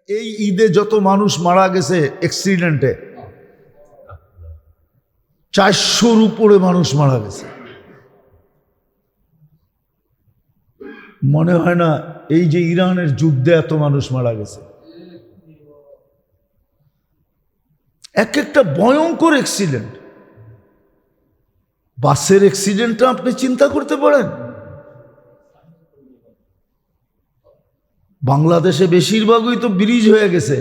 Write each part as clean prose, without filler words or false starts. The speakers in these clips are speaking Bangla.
এই ঈদে যত মানুষ মারা গেছে অ্যাক্সিডেন্টে 400-র উপরে মানুষ মারা গেছে। মনে হয় না এই যে ইরানের যুদ্ধে এত মানুষ মারা গেছে। এক একটা ভয়ঙ্কর অ্যাক্সিডেন্ট। বাসের অ্যাক্সিডেন্টটা আপনি চিন্তা করতে পারেন। বাংলাদেশে বেশিরভাগই তো ব্রিজ হয়ে গেছে,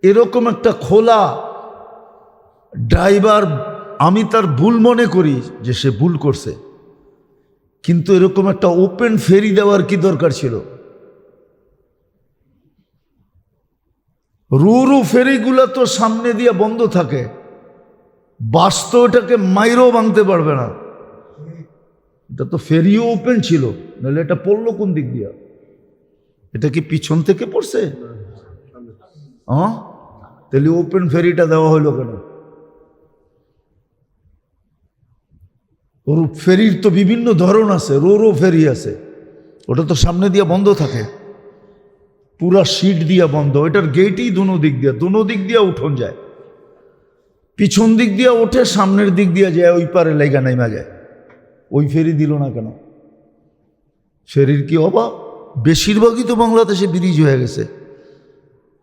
এরকম একটা খোলা ড্রাইভার, আমি তার ভুল মনে করি যে সে ভুল করছে, কিন্তু এরকম একটা ওপেন ফেরি দেওয়ার কি দরকার ছিল? রুরু ফেরিগুলো তো সামনে দিয়ে বন্ধ থাকে, বাস তো এটাকে মাইরও ভাঙতে পারবে না। এটা তো ফেরিও ওপেন ছিল, নাহলে এটা পড়লো কোন দিক দিয়ে? এটা কি পিছন থেকে পড়ছে? হ্যাঁ, তাহলে ওপেন ফেরিটা দেওয়া হলো কেন? ওর ফেরির তো বিভিন্ন ধরন আছে, রোরো ফেরি আছে, ওটা তো সামনে দিয়ে বন্ধ থাকে, পুরা সিট দিয়া বন্ধ। এটার গেটই দুনো দিক দিয়ে উঠোন যায়, পিছন দিক দিয়ে ওঠে, সামনের দিক দিয়ে যায়, ওই পারে লেগা নাইমা যায়। ওই ফেরি দিল না কেন? ফেরির কি অভাব? বেশিরভাগই তো বাংলাদেশে ব্রিজ হয়ে গেছে।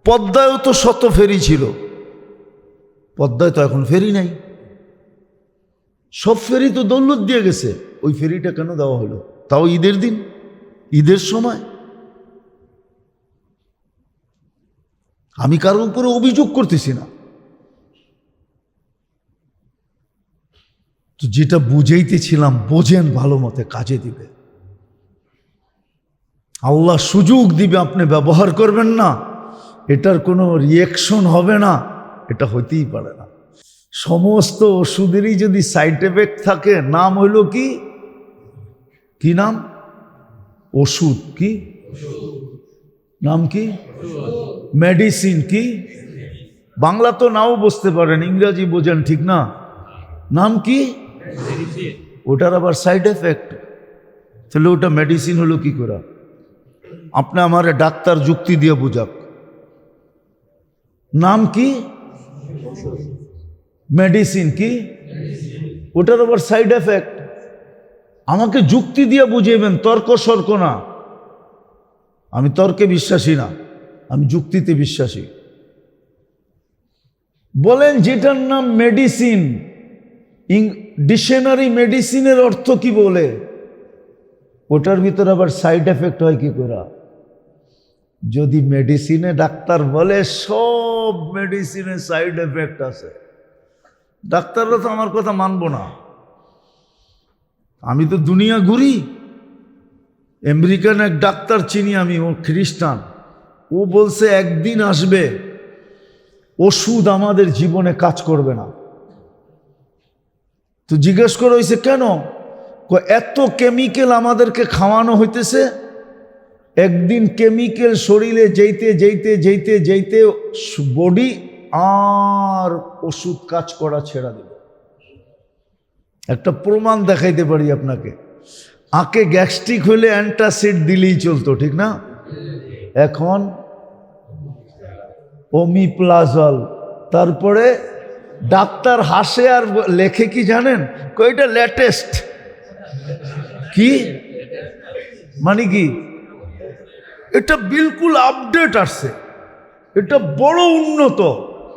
পদ্মায়ও তো শত ফেরি ছিল, পদ্মায় তো এখন ফেরি নাই, সব ফেরি তো দৌলত দিয়ে গেছে। ওই ফেরিটা কেন দেওয়া হলো, তাও ঈদের দিন, ঈদের সময়? আমি কারোর উপরে অভিযোগ করতেছি না, তো যেটা বুঝাইতেছিলাম বোঝেন, ভালো মতে কাজে দিবে। আল্লাহ সুযোগ দিবে, আপনি ব্যবহার করবেন না, এটার কোনো রিয়াকশন হবে না, এটা হইতেই পারে না। সমস্ত ওষুধেরই যদি সাইড এফেক্ট থাকে, নাম হইল কি? কি নাম? ওষুধ। কি নাম? কি মেডিসিন? কি বাংলা তো নাও বুঝতে পারেন, ইংরাজি বোঝেন ঠিক না? নাম কি? ওটার আবার সাইড এফেক্ট, তাহলে ওটা মেডিসিন হলো কি করে? আপনি আমার ডাক্তার যুক্তি দিয়ে বুঝাক। নাম কি? মেডিসিন। কি ওটার আবার সাইড এফেক্ট? আমাকে যুক্তি দিয়ে বুঝাইবেন, তর্ক সর্ক না। আমি তর্কে বিশ্বাসী না, আমি যুক্তিতে বিশ্বাসী। বলেন যেটার নাম মেডিসিন, ডিকশনারি মেডিসিনের অর্থ কি বলে? ওটার ভিতরে আবার সাইড এফেক্ট হয় কি করে? যদি মেডিসিনে ডাক্তার বলে সব মেডিসিনে সাইড এফেক্ট আছে, ডাক্তাররা তো আমার কথা মানবো না। আমি তো দুনিয়া ঘুরি। আমেরিকান এক ডাক্তার চিনি আমি, ও খ্রিস্টান। ও বলছে একদিন আসবে ওষুধ আমাদের জীবনে কাজ করবে না। তো জিজ্ঞেস করা হয়েছে কেন? এত কেমিক্যাল আমাদেরকে খাওয়ানো হইতেছে, একদিন কেমিক্যাল শরীরে যেইতে যেইতে যেইতে যেইতে বডি আর ওষুধ কাজ করা ছেড়া দেবে। একটা প্রমাণ দেখাইতে পারি আপনাকে। আগে গ্যাস্ট্রিক হলে অ্যান্টাসিড দিলেই চলতো, ঠিক না? এখন ওমিপ্লাজল। তারপরে ডাক্তার হাসে আর লেখে কি জানেন? এটা লেটেস্ট। কি মানে কি? এটা বিলকুল আপডেট আসছে, এটা বড় উন্নত।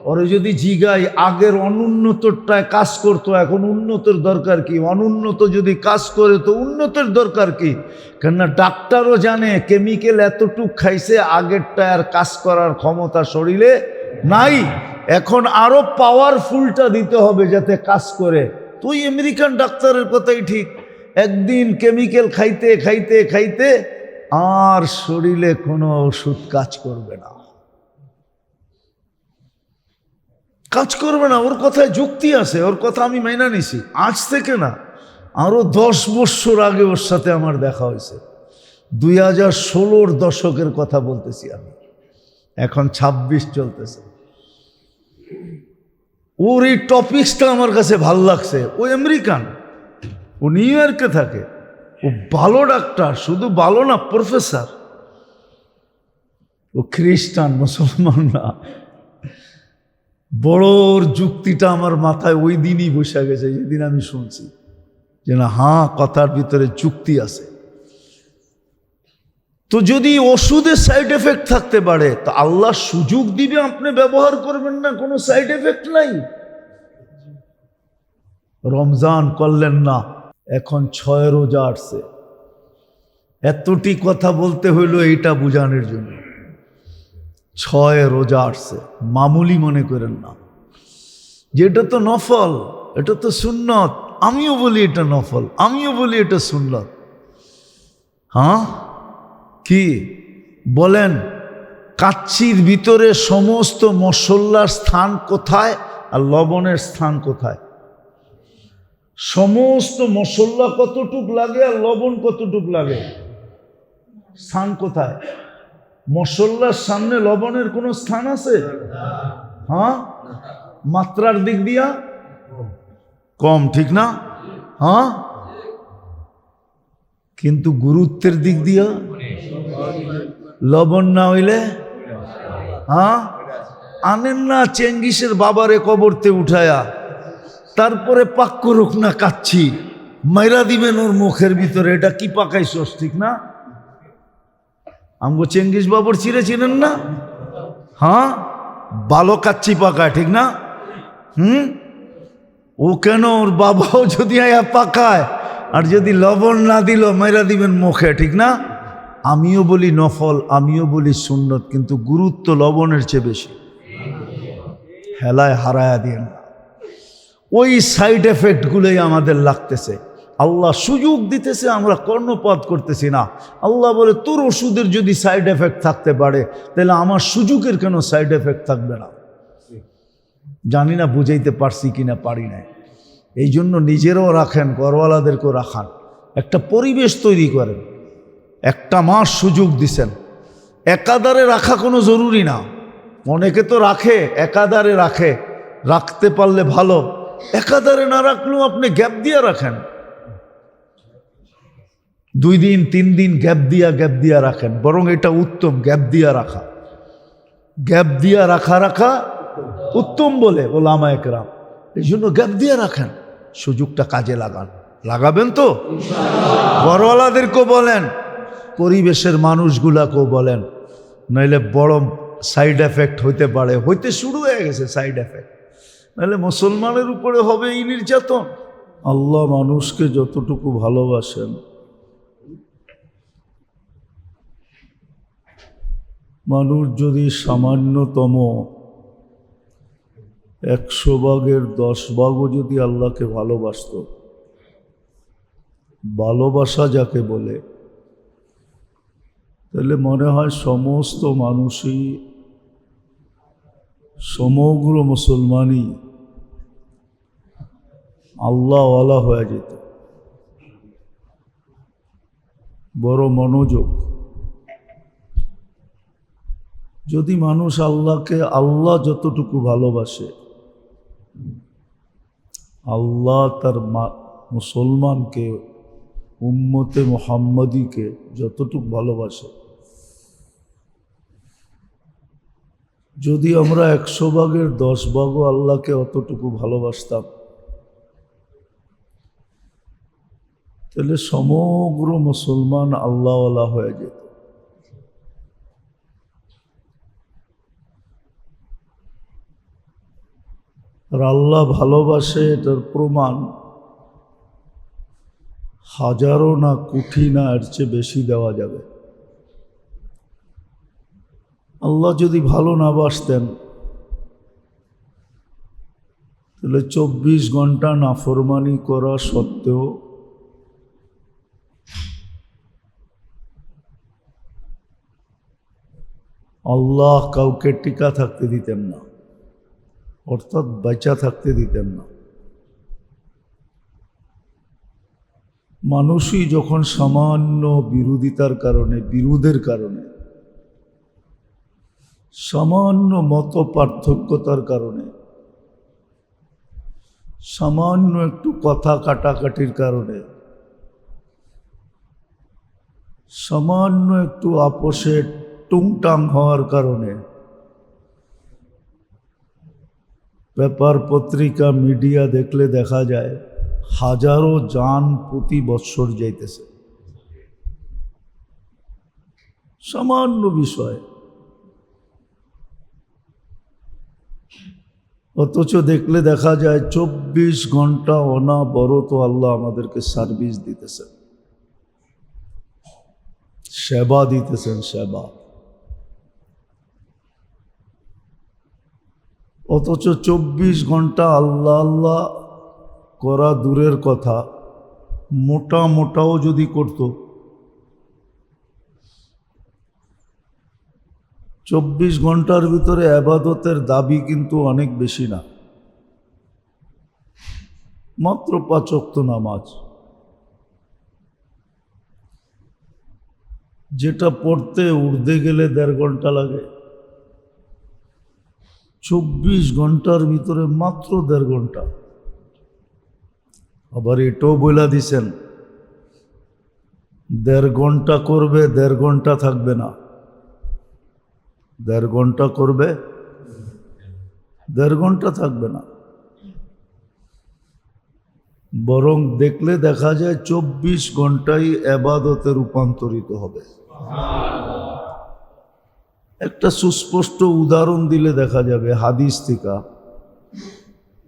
ওরে যদি জিগাই আগের অনুন্নতটায় কাজ করতো, এখন উন্নতের দরকার কি? অনুন্নত যদি কাজ করে তো উন্নতের দরকার কি? কেননা ডাক্তারও জানে কেমিক্যাল এতটুক খাইছে, আগেরটা আর কাজ করার ক্ষমতা শরীরে নাই, এখন আরো পাওয়ারফুলটা দিতে হবে যাতে কাজ করে। তো ওই আমেরিকান ডাক্তারের কথাই ঠিক, একদিন কেমিক্যাল খাইতে খাইতে খাইতে আর শরীরে কোনো ওষুধ কাজ করবে না, কাজ করবে না। ওর কথায় যুক্তি আছে, ওর কথা আমি মাইনা নিছি। আজ থেকে না, আরো 10 বছর আগে ওর সাথে আমার দেখা হয়েছে। 2016-র দশকের কথা বলতেছি আমি, এখন 26 চলতেছে। ওর এই টপিকসটা আমার কাছে ভাল লাগছে। ও আমেরিকান, ও নিউ ইয়র্কে থাকে, ও ভালো ডাক্তার, শুধু ভালো না, প্রফেসর। ও ও খ্রিস্টান, মুসলমান না। বড়োর যুক্তিটা আমার মাথায় ওই দিনই বসে গেছে, যেদিন আমি শুনছি যে না, হ্যাঁ, কথার ভিতরে যুক্তি আছে। তো যদি ওষুধে সাইড এফেক্ট থাকতে পারে, তো আল্লাহ সুযোগ দিবে, আপনি ব্যবহার করবেন না, কোনো সাইড এফেক্ট নাই। রমজান করলেন না, এখন 6 রোজা আসছে। এতটি কথা বলতে হইল এইটা বোঝানোর জন্য। 6 রোজা আসছে, মামুলি মনে করেন না যে এটা তো নফল, এটা তো সুন্নত। আমিও বলি এটা নফল, আমিও বলি এটা সুন্নত। হ্যাঁ, কি বলেন? কাচ্চির ভিতরে সমস্ত মশলার স্থান কোথায় আর লবণের স্থান কোথায়? সমস্ত মশলা কতটুক লাগে আর লবণ কতটুক লাগে? স্থান কোথায়? মশলার সামনে লবণের কোনো স্থান আছে? হ্যাঁ, মাত্রার দিক দিয়া কম, ঠিক না? হ্যাঁ, কিন্তু গুরুত্বের দিক দিয়া লবণ না হইলে, হ্যাঁ, আনেন না চেঙ্গিসের বাবারে কবরতে উঠায়া, তারপরে পাক করুক না কাচ্ছি, মাইরা দিবেন ওর মুখের ভিতরে। এটা কি পাকাইছস, ঠিক না? আমগো চেঙ্গিস বাবর চিনেন না? হ্যাঁ, ভালো কাচ্ছি পাকায়, ঠিক না? ও কেন, ওর বাবাও যদি আয়া পাকায়, আর যদি লবণ না দিল মাইরা দিবেন মুখে, ঠিক না? আমিও বলি নফল, আমিও বলি সুন্নত, কিন্তু গুরুত্ব লবণের চেয়ে বেশি। হেলায় হারায়া দিয়েন না। ওই সাইড এফেক্টগুলোই আমাদের লাগতেছে। আল্লাহ সুযোগ দিতেছে, আমরা কর্ণপাত করতেছি না। আল্লাহ বলে, তোর ওষুধের যদি সাইড এফেক্ট থাকতে পারে, তাহলে আমার সুযোগের কেন সাইড এফেক্ট থাকবে না? জানি না বুঝাইতে পারছি কিনা, পারি না। এই জন্য নিজেরাও রাখেন, ঘরওয়ালাদেরকেও রাখান, একটা পরিবেশ তৈরি করেন। 1 মাস সুযোগ দিছেন, একাধারে রাখা কোনো জরুরি না। অনেকে তো রাখে, একাধারে রাখে, রাখতে পারলে ভালো। একাধারে না রাখলেও আপনি গ্যাপ দিয়ে রাখেন, 2 দিন 3 দিন গ্যাপ দিয়া রাখেন। বরং এটা উত্তম, গ্যাপ দিয়া রাখা। গ্যাপ দিয়া রাখা উত্তম বলে ওলামায়ে কেরাম। এই জন্য গ্যাপ দিয়ে রাখেন, সুযোগটা কাজে লাগাবেন তো? ঘরওয়ালাদেরকেও বলেন, পরিবেশের মানুষগুলাকেও বলেন, নইলে বড় সাইড এফেক্ট হইতে পারে, হইতে শুরু হয়ে গেছে সাইড এফেক্ট। নাহলে মুসলমানের উপরে হবে এই নির্যাতন। আল্লাহ মানুষকে যতটুকু ভালোবাসেন, মানুষ যদি সামান্যতম 100 ভাগের 10 ভাগও যদি আল্লাহকে ভালোবাসত, ভালোবাসা যাকে বলে, তাহলে মনে হয় সমস্ত মানুষই, সমগ্র মুসলমানই আল্লাহওয়ালা হয়ে যেত। বড় মনোযোগ। যদি মানুষ আল্লাহকে, আল্লাহ যতটুকু ভালোবাসে, আল্লাহ তার মুসলমানকে, উম্মতে মুহাম্মাদীকে যতটুকু ভালোবাসে, যদি আমরা 100 ভাগের 10 ভাগও আল্লাহকে অতটুকু ভালোবাসতাম, তাহলে সমগ্র মুসলমান আল্লাহওয়ালা হয়ে যেত। আর আল্লাহ ভালোবাসে, এটার প্রমাণ হাজারো না কোটি না, এর চেয়ে বেশি দেওয়া যাবে। আল্লাহ যদি ভালো না বাসতেন, তাহলে 24 ঘন্টা নাফরমানি করা সত্ত্বেও আল্লাহ কাউকে টিকা থাকতে দিতেন না, অর্থাৎ বাঁচা থাকতে দিতেন না। মানুষই যখন সামান্য বিরোধিতার কারণে, বিরোধের কারণে, সামান্য মত পার্থক্যতার কারণে, সামান্য একটু কথা কাটাকাটির কারণে, সামান্য একটু আপোষের টুংটাং হওয়ার কারণে পেপার পত্রিকা মিডিয়া দেখলে দেখা যায় হাজারো যান প্রতি বৎসর যাইতেছে, সামান্য বিষয়। অথচ দেখলে দেখা যায় 24 ঘন্টা অনাবরত আল্লাহ আমাদেরকে সার্ভিস দিতেছেন, সেবা দিতেছেন, সেবা। অথচ 24 ঘন্টা আল্লাহ আল্লাহ করা দূরের কথা, মোটাও যদি করত, 24 ঘন্টার ভিতরে ইবাদতের দাবি কিন্তু অনেক বেশি না, মাত্র 5 ওয়াক্ত নামাজ, যেটা পড়তে উর্দে গেলে 1.5 ঘন্টা লাগে, 24 ঘন্টার ভিতরে মাত্র 1.5 ঘন্টা। আবার এটাও বলে দিছেন 1.5 ঘন্টা করবে, 1.5 ঘন্টা থাকবে না। 1.5 ঘন্টা করবে, 1.5 ঘন্টা থাকবে না, বরং দেখলে দেখা যায় 24 ঘন্টাই ইবাদতে রূপান্তরিত হবে। একটা সুস্পষ্ট উদাহরণ দিলে দেখা যাবে হাদিস থেকে,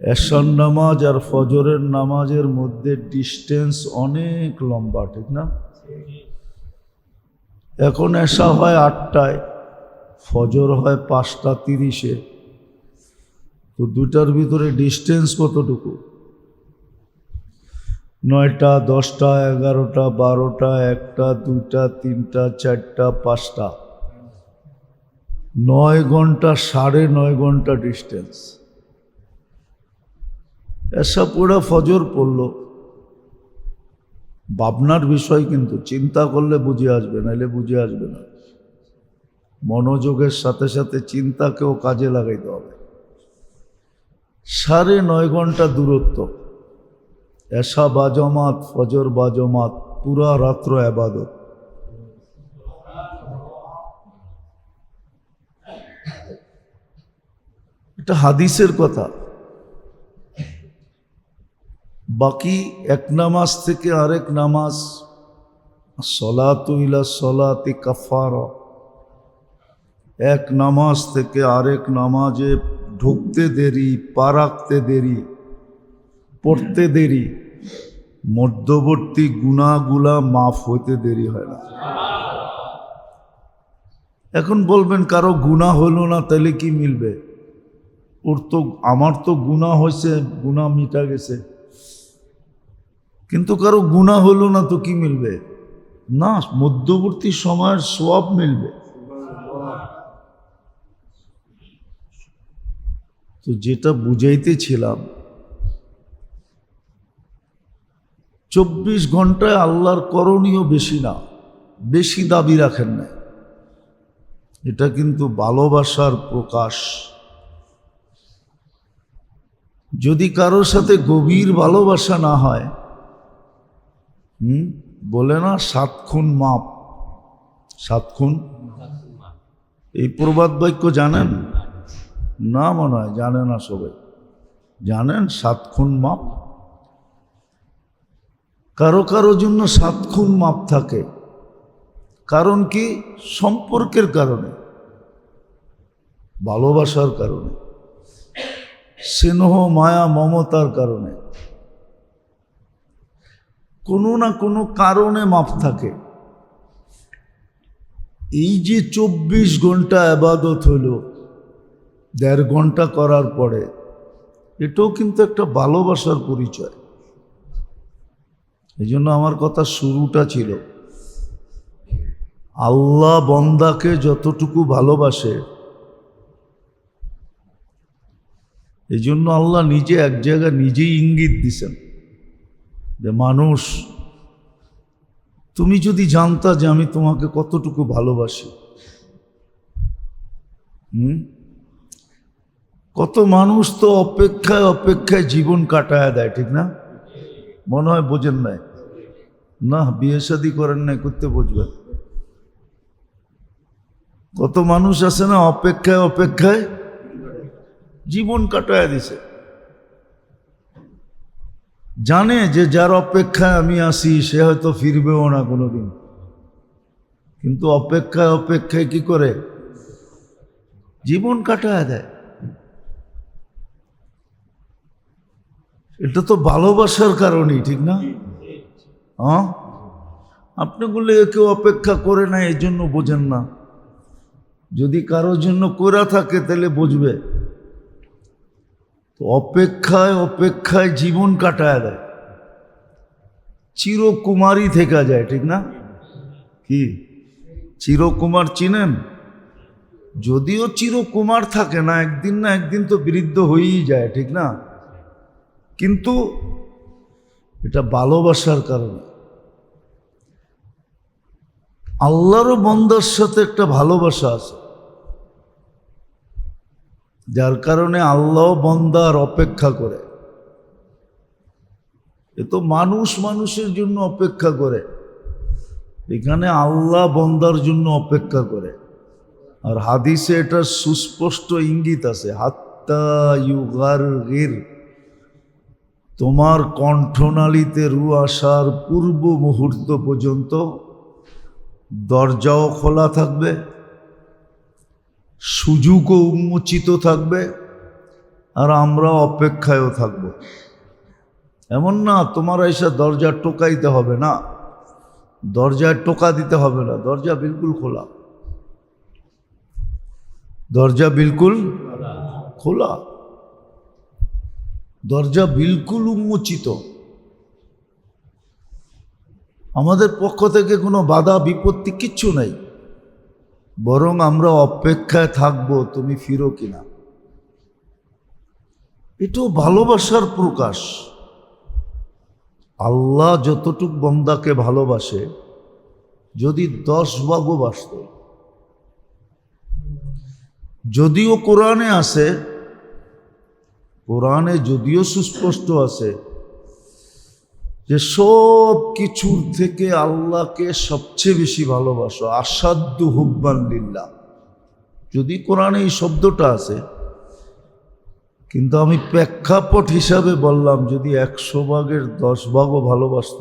এশার নামাজ আর ফজরের নামাজের মধ্যে ডিস্টেন্স অনেক লম্বা, ঠিক না? এখন এশা হয় 8টায়, ফজর হয় 5:30-এ, তো দুটার ভিতরে ডিস্টেন্স কতটুকু? 9টা, 10টা, 11টা, 12টা, 1টা, 2টা, 3টা, 4টা, 5টা, 9 ঘন্টা, 9.5 ঘন্টা ডিস্টেন্স। এসা পুরা ফজর পড়ল, ভাবনার বিষয়, কিন্তু চিন্তা করলে বুঝে আসবে, নাইলে বুঝে আসবে না। মনোযোগের সাথে সাথে চিন্তাকেও কাজে লাগাইতে হবে। 9.5 ঘন্টা দূরত্ব, এশা বাজমাত, ফজর বাজমাত, পুরা রাত্র ইবাদত। এটা হাদিসের কথা। বাকি এক নামাজ থেকে আরেক নামাজ, সলাতু ইলা সলাতি কাফারা, এক নামাজ থেকে আরেক নামাজে ঢুকতে দেরি, পা রাখতে দেরি, পড়তে দেরি, মধ্যবর্তী গুনাহগুলা মাফ হইতে দেরি হয় না। এখন বলবেন কারো গুনাহ হলো না, তাহলে কি মিলবে? আমার তো গুনাহ হয়েছে, গুনাহ মিটা গেছে, কিন্তু কারো গুনাহ হলো না তো কি মিলবে? না, মধ্যবর্তী সময়ের সওয়াব মিলবে। তো যেটা বুঝাইতেছিলাম, 24 ঘন্টায় আল্লাহর করণীয় বেশি না, বেশি দাবি রাখেন না। এটা কিন্তু ভালোবাসার প্রকাশ। যদি কারোর সাথে গভীর ভালোবাসা না হয়, বলে না 7 খুন মাপ, 7 খুন, এই প্রবাদ বাক্য জানেন না? মনে হয় জানে না সবাই। জানেন 7 খুন মাপ? কারো কারো জন্য 7 খুন মাপ থাকে। কারণ কি? সম্পর্কের কারণে, ভালোবাসার কারণে, স্নেহ মায়া মমতার কারণে, কোনো না কোনো কারণে মাপ থাকে। এই যে 24 ঘন্টা ইবাদত হইল, 1.5 ঘন্টা করার পরে, এটাও কিন্তু একটা ভালোবাসার পরিচয়। এই জন্য আমার কথা শুরুটা ছিল, আল্লাহ বন্দাকে যতটুকু ভালোবাসে, এই জন্য আল্লাহ নিজে এক জায়গায় নিজেই ইঙ্গিত দিছেন যে মানুষ, তুমি যদি জানতা যে আমি তোমাকে কতটুকু ভালোবাসি। কত মানুষ তো অপেক্ষায় অপেক্ষায় জীবন কাটায় দেয়, ঠিক না? মনে হয় বোঝেন নাই, না বিয়ে শাদী করেন নাই, করতে বুঝবেন। কত মানুষ আছে না অপেক্ষায় অপেক্ষায় জীবন কাটায় দিছে, জানে যে যার অপেক্ষায় আমি আসি সে হয়তো ফিরবেও না কোনোদিন, কিন্তু অপেক্ষায় অপেক্ষায় কি করে জীবন কাটায় দেয়। এটা তো ভালোবাসার কারণেই, ঠিক না? হ্যাঁ, আপনি বলে কেউ অপেক্ষা করে না এই জন্য বোঝেন না, যদি কারোর জন্য করা থাকে তাহলে বুঝবে। তো অপেক্ষায় অপেক্ষায় জীবন কাটায় দেয়, চিরকুমারী থেকে যায়, ঠিক না? কি চিরকুমার চিনেন? যদিও চিরকুমার থাকে না, একদিন না একদিন তো বৃদ্ধ হয়েই যায়, ঠিক না? কিন্তু এটা ভালোবাসার কারণে। আল্লাহরও বান্দার সাথে একটা ভালোবাসা আছে, যার কারণে আল্লাহ বান্দার অপেক্ষা করে। এ তো মানুষ মানুষের জন্য অপেক্ষা করে, এখানে আল্লাহ বান্দার জন্য অপেক্ষা করে। আর হাদিসে এটা সুস্পষ্ট ইঙ্গিত আছে, হাত্তা ইউগারগির, তোমার কণ্ঠনালীতে রু আসার পূর্ব মুহূর্ত পর্যন্ত দরজাও খোলা থাকবে, সুযোগও উন্মোচিত থাকবে, আর আমরা অপেক্ষায়ও থাকব। এমন না তোমার এসে দরজা টোকাইতে হবে না, দরজায় টোকা দিতে হবে না, দরজা বিলকুল খোলা, দরজা বিলকুল খোলা, দরজা বিলকুল উন্মোচিত। আমাদের পক্ষ থেকে কোনো বাধা বিপত্তি কিচ্ছু নাই, বরং আমরা অপেক্ষায় থাকবো তুমি ফিরো কিনা। এটাও ভালোবাসার প্রকাশ। আল্লাহ যতটুক বান্দাকে ভালোবাসে, যদি 10 ভাগও বাসত, যদিও কোরআনে আছে, কোরআনে যদিও সুস্পষ্ট আছে যে সব কিছুর থেকে আল্লাহকে সবচেয়ে বেশি ভালোবাসো, আসাদ্দু হুব্বান লিল্লাহ, যদি কোরআনে এই শব্দটা আছে, কিন্তু আমি প্রেক্ষাপট হিসাবে বললাম যদি 100 ভাগের 10 ভাগও ভালোবাসত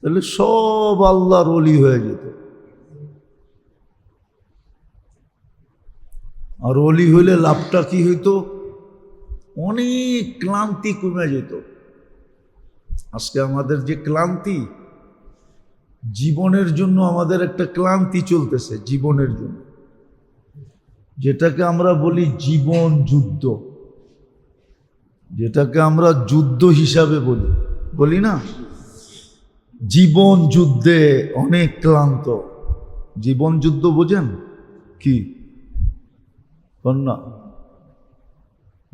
তাহলে সব আল্লাহর ওলি হয়ে যেত। আর ওলি হইলে লাভটা কি হইতো? অনেক ক্লান্তি কমে যেত। আজকে আমাদের যে ক্লান্তি, জীবনের জন্য আমাদের একটা ক্লান্তি চলতেছে, জীবনের জন্য, যেটাকে আমরা বলি জীবন যুদ্ধ, যেটাকে আমরা যুদ্ধ হিসাবে বলি না, জীবন যুদ্ধে অনেক ক্লান্ত। জীবন যুদ্ধ বোঝেন কি? না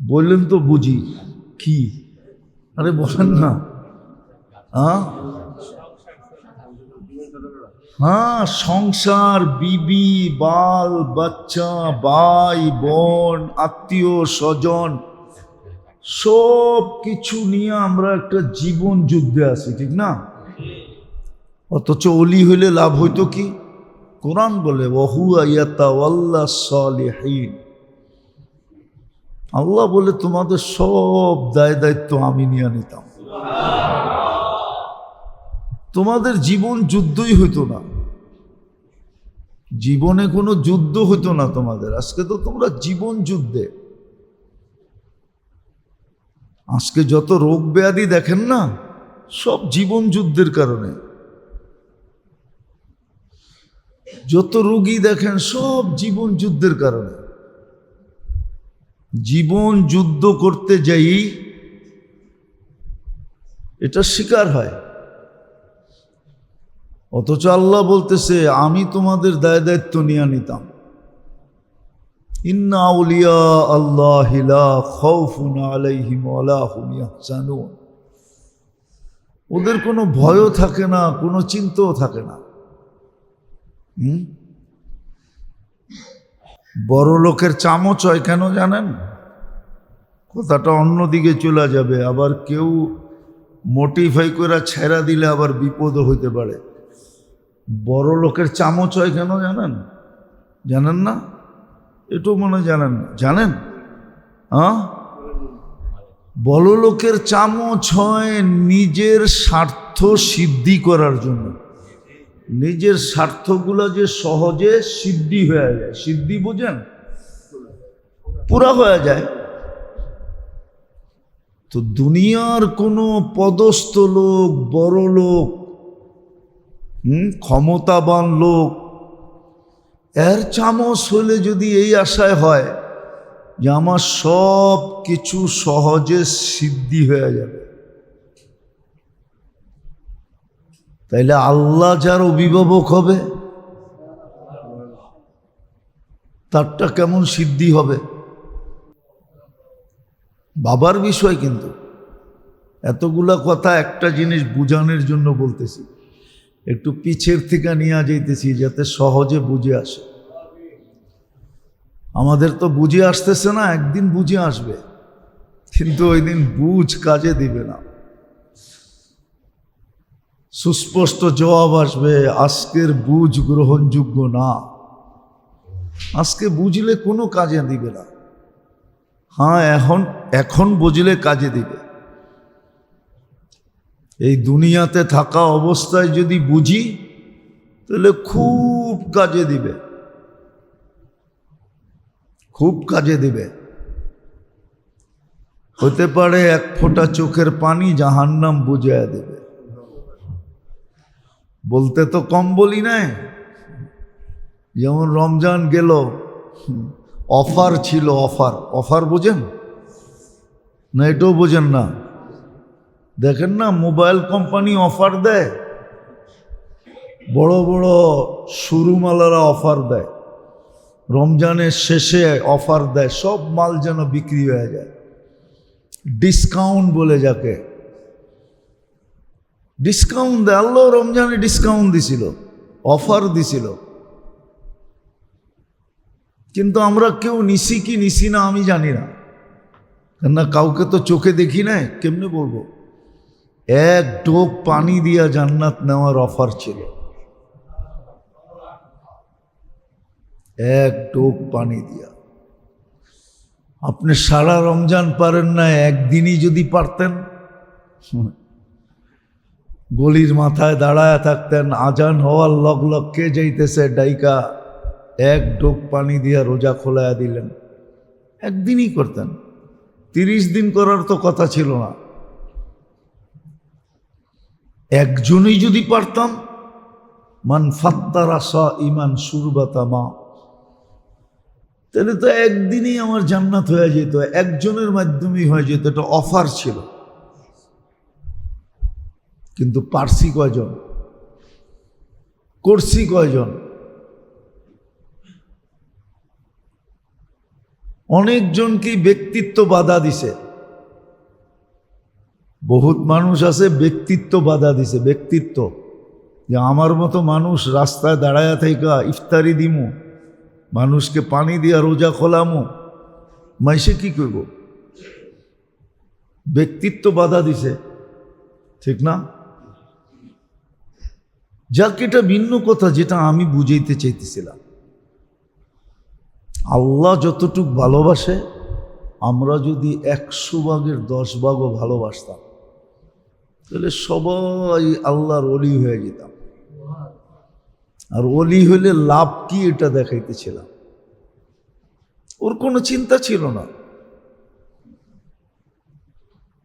বললেন তো বুঝি কি, আরে বলেন না। হ্যাঁ, সংসার, বিবি, বাল বাচ্চা, ভাই বোন, আত্মীয় স্বজন, সব কিছু নিয়ে আমরা একটা জীবন যুদ্ধে আছি, ঠিক না? অথচ ওলি হইলে লাভ হইতো কি? কোরআন বলে ওয়াহুয়া ইয়াতাওয়াল্লা সালিহিন, আল্লাহ বলে তোমাদের সব দায় দায়িত্ব আমি নিয়ে নিতাম, তোমাদের জীবন যুদ্ধই হইতো না, জীবনে কোনো যুদ্ধ হইতো না তোমাদের। আজকে তো তোমরা জীবন যুদ্ধে। আজকে যত রোগ ব্যাধি দেখেন না, সব জীবন যুদ্ধের কারণে। যত রোগী দেখেন সব জীবন যুদ্ধের কারণে। জীবন যুদ্ধ করতে যাই এটা শিকার হয়। অথচ আল্লাহ বলতেছে আমি তোমাদের দায় দায়িত্ব নিয়ে নিতাম। ইন্না আউলিয়া আল্লাহি লা খাউফুন আলাইহিম ওয়া লা হুম ইয়াহজানুন, ওদের কোনো ভয়ও থাকে না, কোনো চিন্তাও থাকে না। বড় লোকের চামচ হয় কেন জানেন? কথাটা অন্যদিকে চলে যাবে, আবার কেউ মোটিফাই করে ছেড়া দিলে আবার বিপদও হইতে পারে। বড় লোকের চামচ হয় কেন জানেন? জানেন না? এটু মনে জানেন না? জানেন? হ্যাঁ, বড় লোকের চামচ হয় নিজের স্বার্থ সিদ্ধি করার জন্য। নিজের স্বার্থগুলো যে সহজে সিদ্ধি হয়ে যায়, সিদ্ধি বুঝেন, পুরা হয়ে যায়। তো দুনিয়ার কোনো পদস্থ লোক, বড় লোক, ক্ষমতাবান লোক, এর চামচ হলে যদি এই আশায় হয় যে আমার সব কিছু সহজে সিদ্ধি হয়ে যাবে, তাইলে আল্লাহ যার অভিভাবক হবে তারটা কেমন সিদ্ধি হবে? বাবার বিষয়। কিন্তু এতগুলা কথা একটা জিনিস বুঝানোর জন্য বলতেছি, একটু পিছের থেকে নিয়ে যাইতেছি যাতে সহজে বুঝে আসে। আমাদের তো বুঝে আসতেছে না, একদিন বুঝে আসবে, কিন্তু ওই দিন বুঝ কাজে দিবে না। সুস্পষ্ট জবাব আসবে, আজকের বুঝ গ্রহণযোগ্য না, আজকে বুঝলে কোনো কাজে দিবে না। হ্যাঁ, এখন বুঝলে কাজে দিবে। এই দুনিয়াতে থাকা অবস্থায় যদি বুঝি তাহলে খুব কাজে দিবে, খুব কাজে দিবে। হতে পারে এক ফোঁটা চোখের পানি জাহান্নাম বুঝিয়ে দেবে। বলতে তো কম বলি নাই। যেমন রমজান গেল, অফার ছিল, অফার বোঝেন না? এটাও বোঝেন না? দেখেন না, মোবাইল কোম্পানি অফার দেয়, বড় বড় শোরুমওয়ালারা অফার দেয়, রমজানের শেষে অফার দেয়, সব মাল যেন বিক্রি হয়ে যায়। ডিসকাউন্ট বলে যাকে, ডিসকাউন্ট দেয়। আল্লাহ রমজানে ডিসকাউন্ট দিছিল, অফার দিছিল। কিন্তু আমরা কেউ নিছি কি নিছি না আমি জানি না, কেননা কাউকে তো চোখে দেখি নাই, কেমনে বলবো? এক ঢোক পানি দিয়া জান্নাত নেওয়ার অফার ছিল, এক ঢোক পানি দিয়া। আপনি সারা রমজান পারেন না, একদিনই যদি পারতেন, গলির মাথায় দাঁড়ায় থাকতেন, আজান হওয়ার লগ লগ কে যাইতেছে ডাইকা, এক ঢোক পানি দিয়া রোজা খোলায়া দিলেন, একদিনই করতেন। 30 দিন করার তো কথা ছিল না, একজনই যদি পারতাম। মান ফাত্তারা সাইমান শুরবাতা মা, তাহলে তো একদিনই আমার জান্নাত হয়ে যেত, একজনের মাধ্যমেই হয়ে যেত। এটা অফার ছিল, কিন্তু পারছি কয়জন, করছি কয়জন? অনেকজনকেই ব্যক্তিত্ব বাধা দিছে। বহুত মানুষ আছে ব্যক্তিত্ব বাধা দিছে, ব্যক্তিত্ব, যে আমার মতো মানুষ রাস্তায় দাঁড়ায়া থাইকা ইফতারি দিমু, মানুষকে পানি দিয়া রোজা খোলামু, মাইসে কি করব? ব্যক্তিত্ব বাধা দিছে, ঠিক না? যাক, এটা ভিন্ন কথা, যেটা আমি বুঝাইতে চাইতেছিলাম। আল্লাহ যতটুক ভালোবাসে, আমরা যদি 100 ভাগের 10 ভাগও ভালোবাসতাম, তাহলে সবাই আল্লাহর ওলি হয়ে যেতাম। আর ওলি হইলে লাভ কি, এটা দেখাইতেছিলাম। ওর কোনো চিন্তা ছিল না,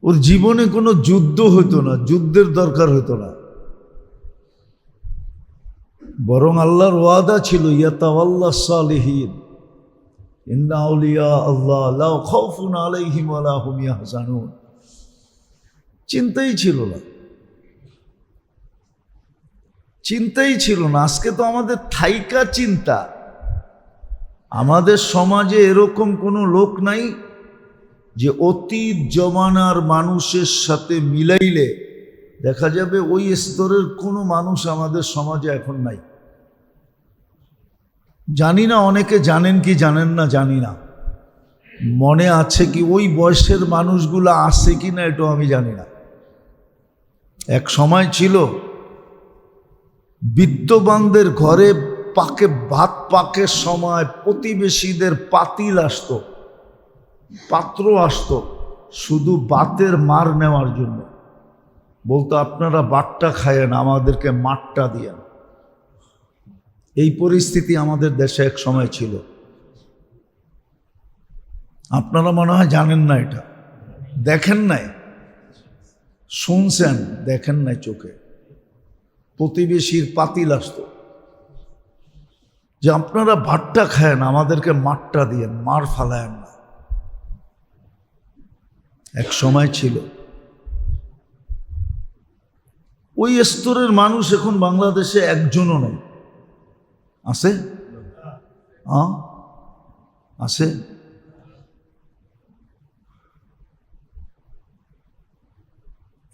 ওর জীবনে কোনো যুদ্ধ হইতো না, যুদ্ধের দরকার হইতো না। বরং আল্লাহর ওয়াদা ছিল, ইয়াতাওয়াল্লাস সালিহিন, ইন্না আউলিয়া আল্লাহ লা খাউফুন আলাইহিম ওয়া লা হুম ইয়াহজানুন। চিন্তাই ছিল না, চিন্তাই ছিল না। আজকে তো আমাদের থাইকা চিন্তা। আমাদের সমাজে এরকম কোনো লোক নাই যে অতীত জমানার মানুষের সাথে মিলাইলে দেখা যাবে ওই স্তরের কোনো মানুষ আমাদের সমাজে এখন নাই। জানি না অনেকে জানেন কি জানেন না, জানি না। মনে আছে কি ওই বয়সের মানুষগুলো আছে কি না, এটাও আমি জানি না। এক সময় ছিল বিত্তবানদের ঘরে পাকে ভাত পাকের সময় প্রতিবেশীদের পাতিল আসতো, পাত্র আসতো শুধু ভাতের মার নেওয়ার জন্য। বলতো আপনারা ভাতটা খায়েন, আমাদেরকে মারটা দিয়েন। এই পরিস্থিতি আমাদের দেশে এক সময় ছিল। আপনারা মনে হয় জানেন না, এটা দেখেন নাই, শুনছেন, দেখেন নাই চোখে। প্রতিবেশীর পাতিল আসতো যে আপনারা ভাতটা খায়েন, আমাদেরকে মারটা দিয়েন, মার ফালায়েন না। এক সময় ছিল। ওই স্তরের মানুষ এখন বাংলাদেশে একজনও নেই। আছে? আছে?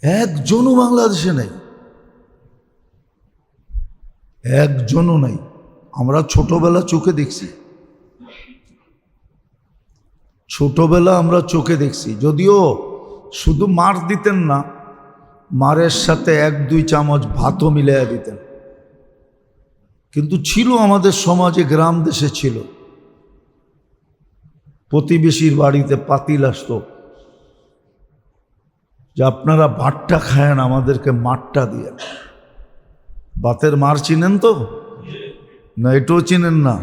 একজনও বাংলাদেশে নেই, একজনও নাই। আমরা ছোটবেলা চোখে দেখছি, ছোটবেলা আমরা চোখে দেখছি। যদিও শুধু মার দিতেন না, মারের সাথে 1-2 চামচ ভাতও মিলাইয়া দিতেন, কিন্তু ছিল আমাদের সমাজে, গ্রাম দেশে ছিল। প্রতিবেশীর বাড়িতে পাতিল আসতো যে আপনারা ভাতটা খায়েন, আমাদেরকে মারটা দিয়ে। ভাতের মার চিনেন তো? না, এটাও চিনেন না?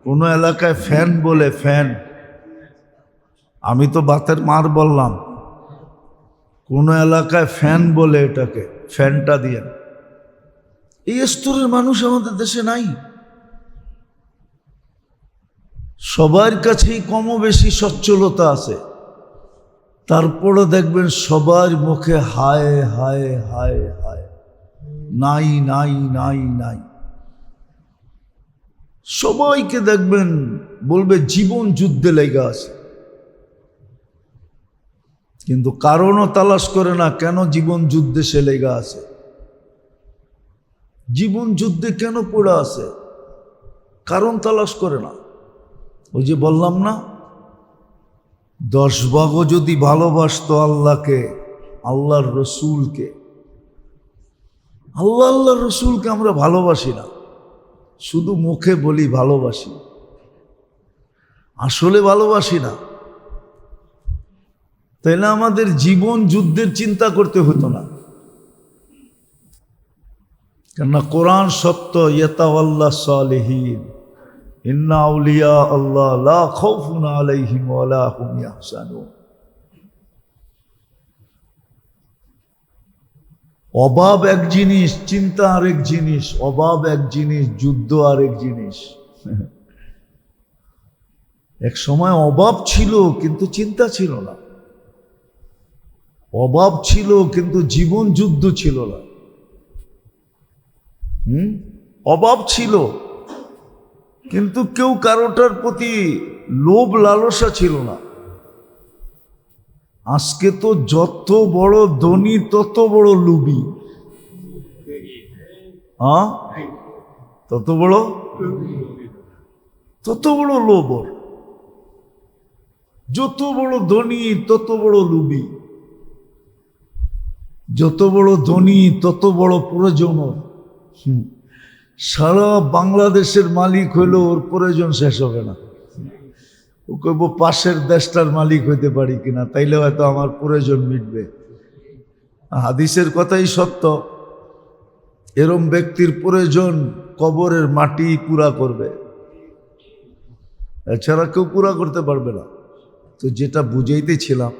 কোনো এলাকায় ফ্যান বলে, ফ্যান। আমি তো ভাতের মার বললাম, কোনো এলাকায় ফ্যান বলে এটাকে, ফ্যানটা দিয়ে। এই স্তরের মানুষ আমাদের দেশে নাই। সবার কাছেই কম বেশি সচ্ছলতা আছে, তারপরে দেখবেন সবার মুখে হায় হায় হায় হায়, নাই নাই নাই নাই। সবাইকে দেখবেন বলবে জীবন যুদ্ধে লেগে আছে, কিন্তু কারণও তালাশ করে না কেন জীবন যুদ্ধে সে লেগে আছে, জীবন যুদ্ধে কেন পড়ে আছে, কারণ তালাশ করে না। ওই যে বললাম না, 10 ভাগও যদি ভালোবাসতো আল্লাহকে, আল্লাহর রসুলকে, আল্লাহর রসুলকে আমরা ভালোবাসি না, শুধু মুখে বলি ভালোবাসি, আসলে ভালোবাসি না। তাইলে আমাদের জীবন যুদ্ধের চিন্তা করতে হতো না, কেননা কোরআন সত্য, ইয়াতাওয়াল্লাহ সালিহিন, ইন্না আউলিয়া আল্লাহ লা খাউফুন আলাইহিম ওয়া লা হুম ইয়াহজানুন। অভাব এক জিনিস, চিন্তা আরেক জিনিস। অভাব এক জিনিস, যুদ্ধ আরেক জিনিস। এক সময় অভাব ছিল কিন্তু চিন্তা ছিল না, অভাব ছিল কিন্তু জীবন যুদ্ধ ছিল না। অভাব ছিল কিন্তু কেউ কারোটার প্রতি লোভ লালসা ছিল না। আজকে তো যত বড় ধনী তত বড় লোভী। তত বড় লোভ। যত বড় ধনী তত বড় লোভী, যত বড় ধনী তত বড় প্রয়োজন। সারা বাংলাদেশের মালিক হইল, ওর প্রয়োজন শেষ হবে না। ও কইব পাশের দেশটার মালিক হইতে পারি কিনা, তাইলে হয়তো আমার প্রয়োজন মিটবে। হাদিসের কথাই সত্য, এরম ব্যক্তির প্রয়োজন কবরের মাটি পুরা করবে, এছাড়া কেউ পুরা করতে পারবে না। তো যেটা বুঝাইতেছিলাম,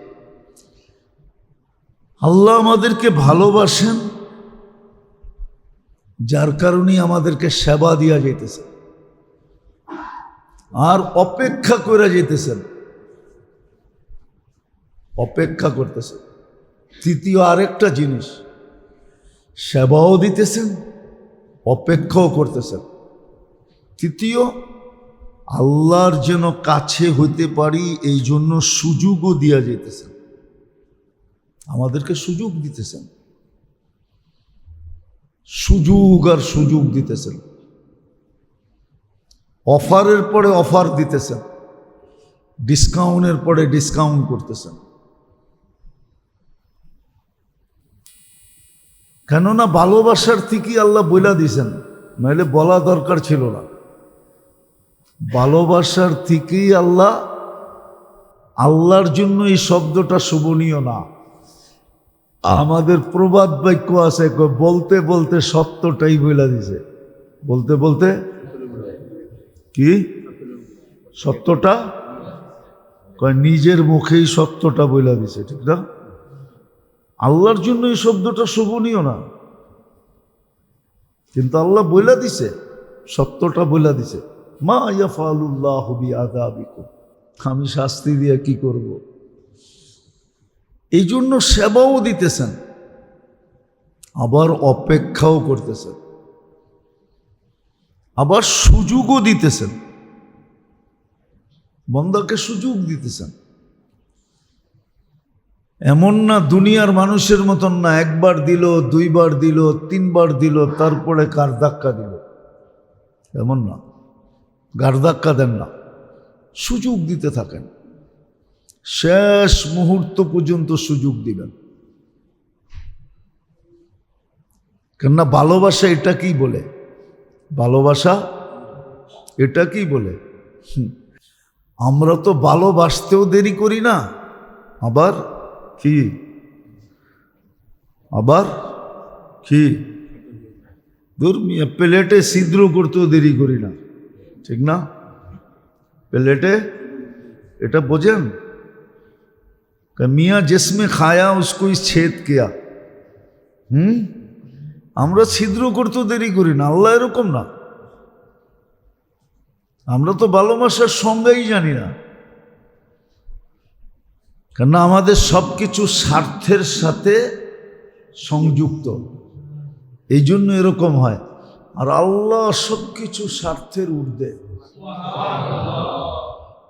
আল্লাহ আমাদেরকে ভালোবাসেন, যার কারণে আমাদেরকে সেবা দিয়া যেতেছে আর অপেক্ষা করে যেতেছেন, অপেক্ষা করতেছেন। তৃতীয় আরেকটা জিনিস, সেবাও দিতেছেন, অপেক্ষাও করতেছেন। তৃতীয়, আল্লাহর যেন কাছে হইতে পারি এই জন্য সুযোগও দিয়া যেতেছেন, আমাদেরকে সুযোগ দিতেছেন, সুযোগ আর সুযোগ দিতেছেন। অফারের পরে অফার দিতেছেন, ডিসকাউন্টের পরে ডিসকাউন্ট করতেছেন। কেননা ভালোবাসার থেকেই আল্লাহ বইলা দিছেন, নাহলে বলা দরকার ছিল না। ভালোবাসার থেকেই আল্লাহর জন্য এই শব্দটা শোভনীয় না। আমাদের প্রবাদ বাক্য আছে, বলতে বলতে সত্যটাই বইলা দিছে। বলতে বলতে কি সত্যটা নিজের মুখেই সত্যটা বইলা দিছে, ঠিক না? আল্লাহর জন্য এই শব্দটা শোভনীয় না, কিন্তু আল্লাহ বইলা দিছে, সত্যটা বইলা দিছে। মা ইয়াফআলুল্লাহু বিআযাবিকুম, আমি শাস্তি দিয়ে কি করব? এই জন্য সেবাও দিতেছেন, আবার অপেক্ষাও করতেছেন, আবার সুযোগও দিতেছেন, বান্দাকে সুযোগ দিতেছেন। এমন না দুনিয়ার মানুষের মতন না, একবার দিল, দুইবার দিল, তিনবার দিল, তারপরে কার ধাক্কা দিল, এমন না। গার ধাক্কা দেন না, সুযোগ দিতে থাকেন, শেষ মুহূর্ত পর্যন্ত সুযোগ দিবেন। কেননা ভালোবাসা এটা কি বলে? ভালোবাসা এটা কি বলে? আমরা তো ভালোবাসতেও দেরি করি না, আবার কি প্লেটে ছিদ্র করতেও দেরি করি না, ঠিক না? প্লেটে এটা বোঝেন, মিয়া জিসমে খায়া উসকোই ছেদ কিয়া। আমরা ছিদ্র করতেও দেরি করি না, আল্লাহ এরকম না। আমরা তো ভালোবাসার সংজ্ঞাই জানি না, কেননা আমাদের সব কিছু স্বার্থের সাথে সংযুক্ত, এই জন্য এরকম হয়। আর আল্লাহ সব কিছু স্বার্থের ঊর্ধ্বে,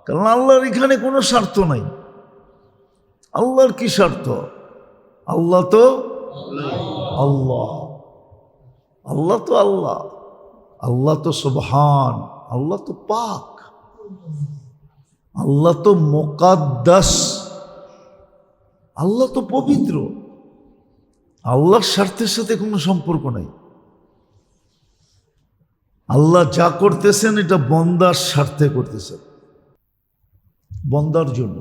কারণ আল্লাহর এখানে কোনো স্বার্থ নাই। আল্লাহর কি স্বার্থ? আল্লাহ তো আল্লাহ, আল্লাহ তো আল্লাহ, আল্লাহ তো সুবহান, আল্লাহ তো পাক, আল্লাহ তো মুকাদ্দাস, আল্লাহ তো পবিত্র। আল্লাহর স্বার্থের সাথে কোনো সম্পর্ক নাই। আল্লাহ যা করতেছেন এটা বন্দার স্বার্থে করতেছেন, বন্দার জন্য।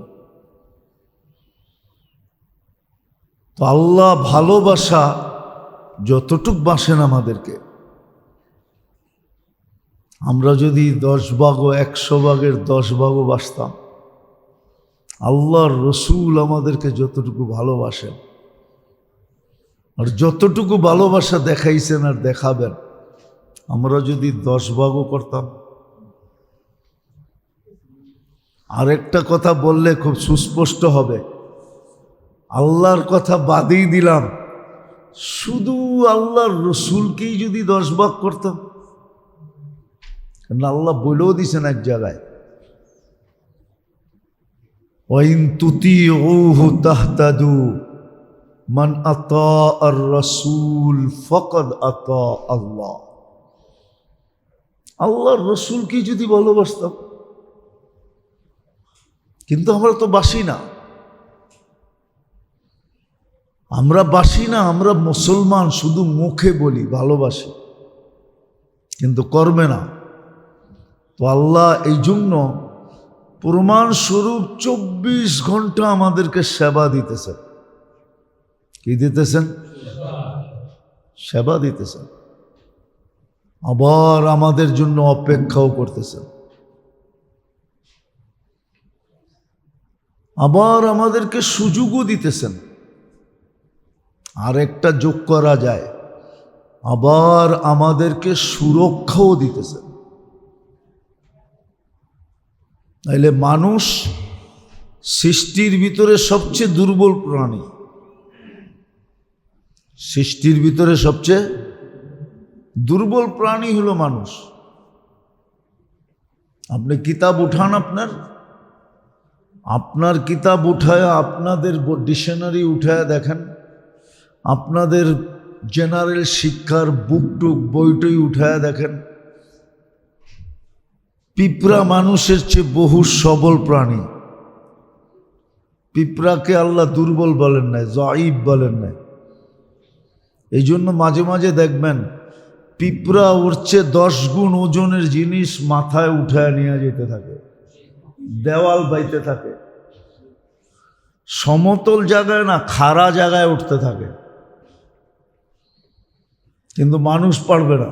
তো আল্লাহ ভালোবাসা যতটুক বাসেন আমাদেরকে, আমরা যদি 10 ভাগ ও 100 ভাগের 10 ভাগও বাসতাম, আল্লাহর রসুল আমাদেরকে যতটুকু ভালোবাসেন আর যতটুকু ভালোবাসা দেখাইছেন আর দেখাবেন, আমরা যদি 10 ভাগও করতাম। আরেকটা কথা বললে খুব সুস্পষ্ট হবে, আল্লাহর কথা বাদেই দিলাম, শুধু আল্লাহর রসুলকেই যদি 10 ভাগ করতাম, কারণ আল্লাহ বলেও দিছেন এক জায়গায়, ওয়াইন তুতিউহু তাহতাদু মান আতা আর রাসূল ফাকাদ আতা আল্লাহ। আল্লাহর রসুলকে যদি ভালোবাসতাম, কিন্তু আমরা তো বাসি না, আমরা মুসলমান, শুধু মুখে বলি ভালোবাসি, কিন্তু কর্মে না। তো আল্লাহ এই জন্য প্রমাণস্বরূপ 24 ঘন্টা আমাদেরকে সেবা দিতেছেন। কি দিতেছেন? সেবা দিতেছেন, আবার আমাদের জন্য অপেক্ষাও করতেছেন, আবার আমাদেরকে সুযোগও দিতেছেন। আর একটা যোগ করা যায়, আবার আমাদেরকে সুরক্ষাও দিতেছেন। তাইলে মানুষ সৃষ্টির ভিতরে সবচেয়ে দুর্বল প্রাণী, সৃষ্টির ভিতরে সবচেয়ে দুর্বল প্রাণী হলো মানুষ। আপনি কিতাব উঠান, আপনার কিতাব উঠায়, আপনাদের ডিকশনারি উঠায় দেখেন, আপনাদের জেনারেল শিক্ষার বুকটুক বইটই উঠায় দেখেন, পিঁপড়া মানুষের চেয়ে বহু সবল প্রাণী। পিঁপড়াকে আল্লাহ দুর্বল বলেন নাই, যায়ীফ বলেন নাই। এই জন্য মাঝে মাঝে দেখবেন পিঁপড়া উঠছে 10 গুণ ওজনের জিনিস মাথায় উঠায় নিয়ে যেতে থাকে, দেওয়াল বাইতে থাকে, সমতল জায়গায় না খাড়া জায়গায় উঠতে থাকে, কিন্তু মানুষ পারবে না।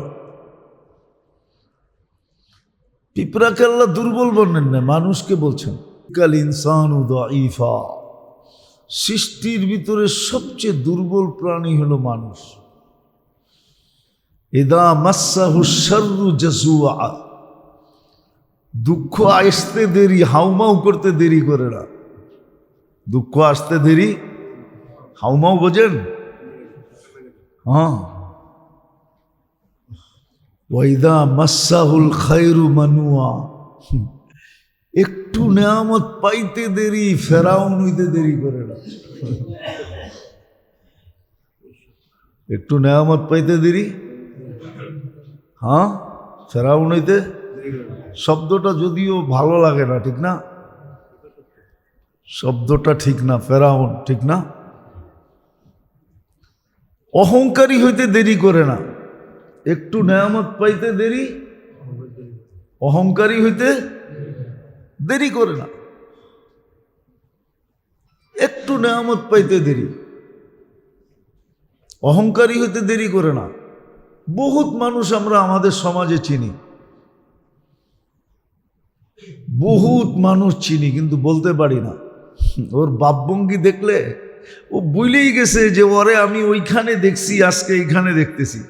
পিঁপড়াকে আল্লাহ দুর্বল বলেন না, মানুষকে বলছেন কাল ইনসানু দাঈফা, সৃষ্টির ভিতরে সবচেয়ে দুর্বল প্রাণী হলো মানুষ। ইদা মাসসাহু শাররু জাজুআ, দুঃখ আসতে দেরি, হাউমাউ করতে দেরি করে না। দুঃখ আসতে দেরি, হাউমাউ বোঝেন? হ্যাঁ। ওয়াইদা মাসসাহুল খায়রু মানুয়া, একটু নেয়ামত পাইতে দেরি, ফেরাউন হইতে দেরি করে না। একটু নেয়ামত পাইতে দেরি, হ্যাঁ, ফেরাউন হইতে। শব্দটা যদিও ভালো লাগে না, ঠিক না? শব্দটা ঠিক না, ফেরাউন ঠিক না। অহংকারী হইতে দেরি করে না, একটু নেয়ামত পাইতে দেরি, অহংকারী হইতে দেরি করে না, একটু নেয়ামত পাইতে দেরি, অহংকারী হইতে দেরি করে না। বহুত মানুষ আমরা আমাদের সমাজে চিনি, বহুত মানুষ চিনি, কিন্তু বলতে পারি না। ওর বাপভঙ্গি দেখলে ও বুঝলেই গেছে যে ওরে আমি ওইখানে দেখছি, আজকে এইখানে দেখতেছি।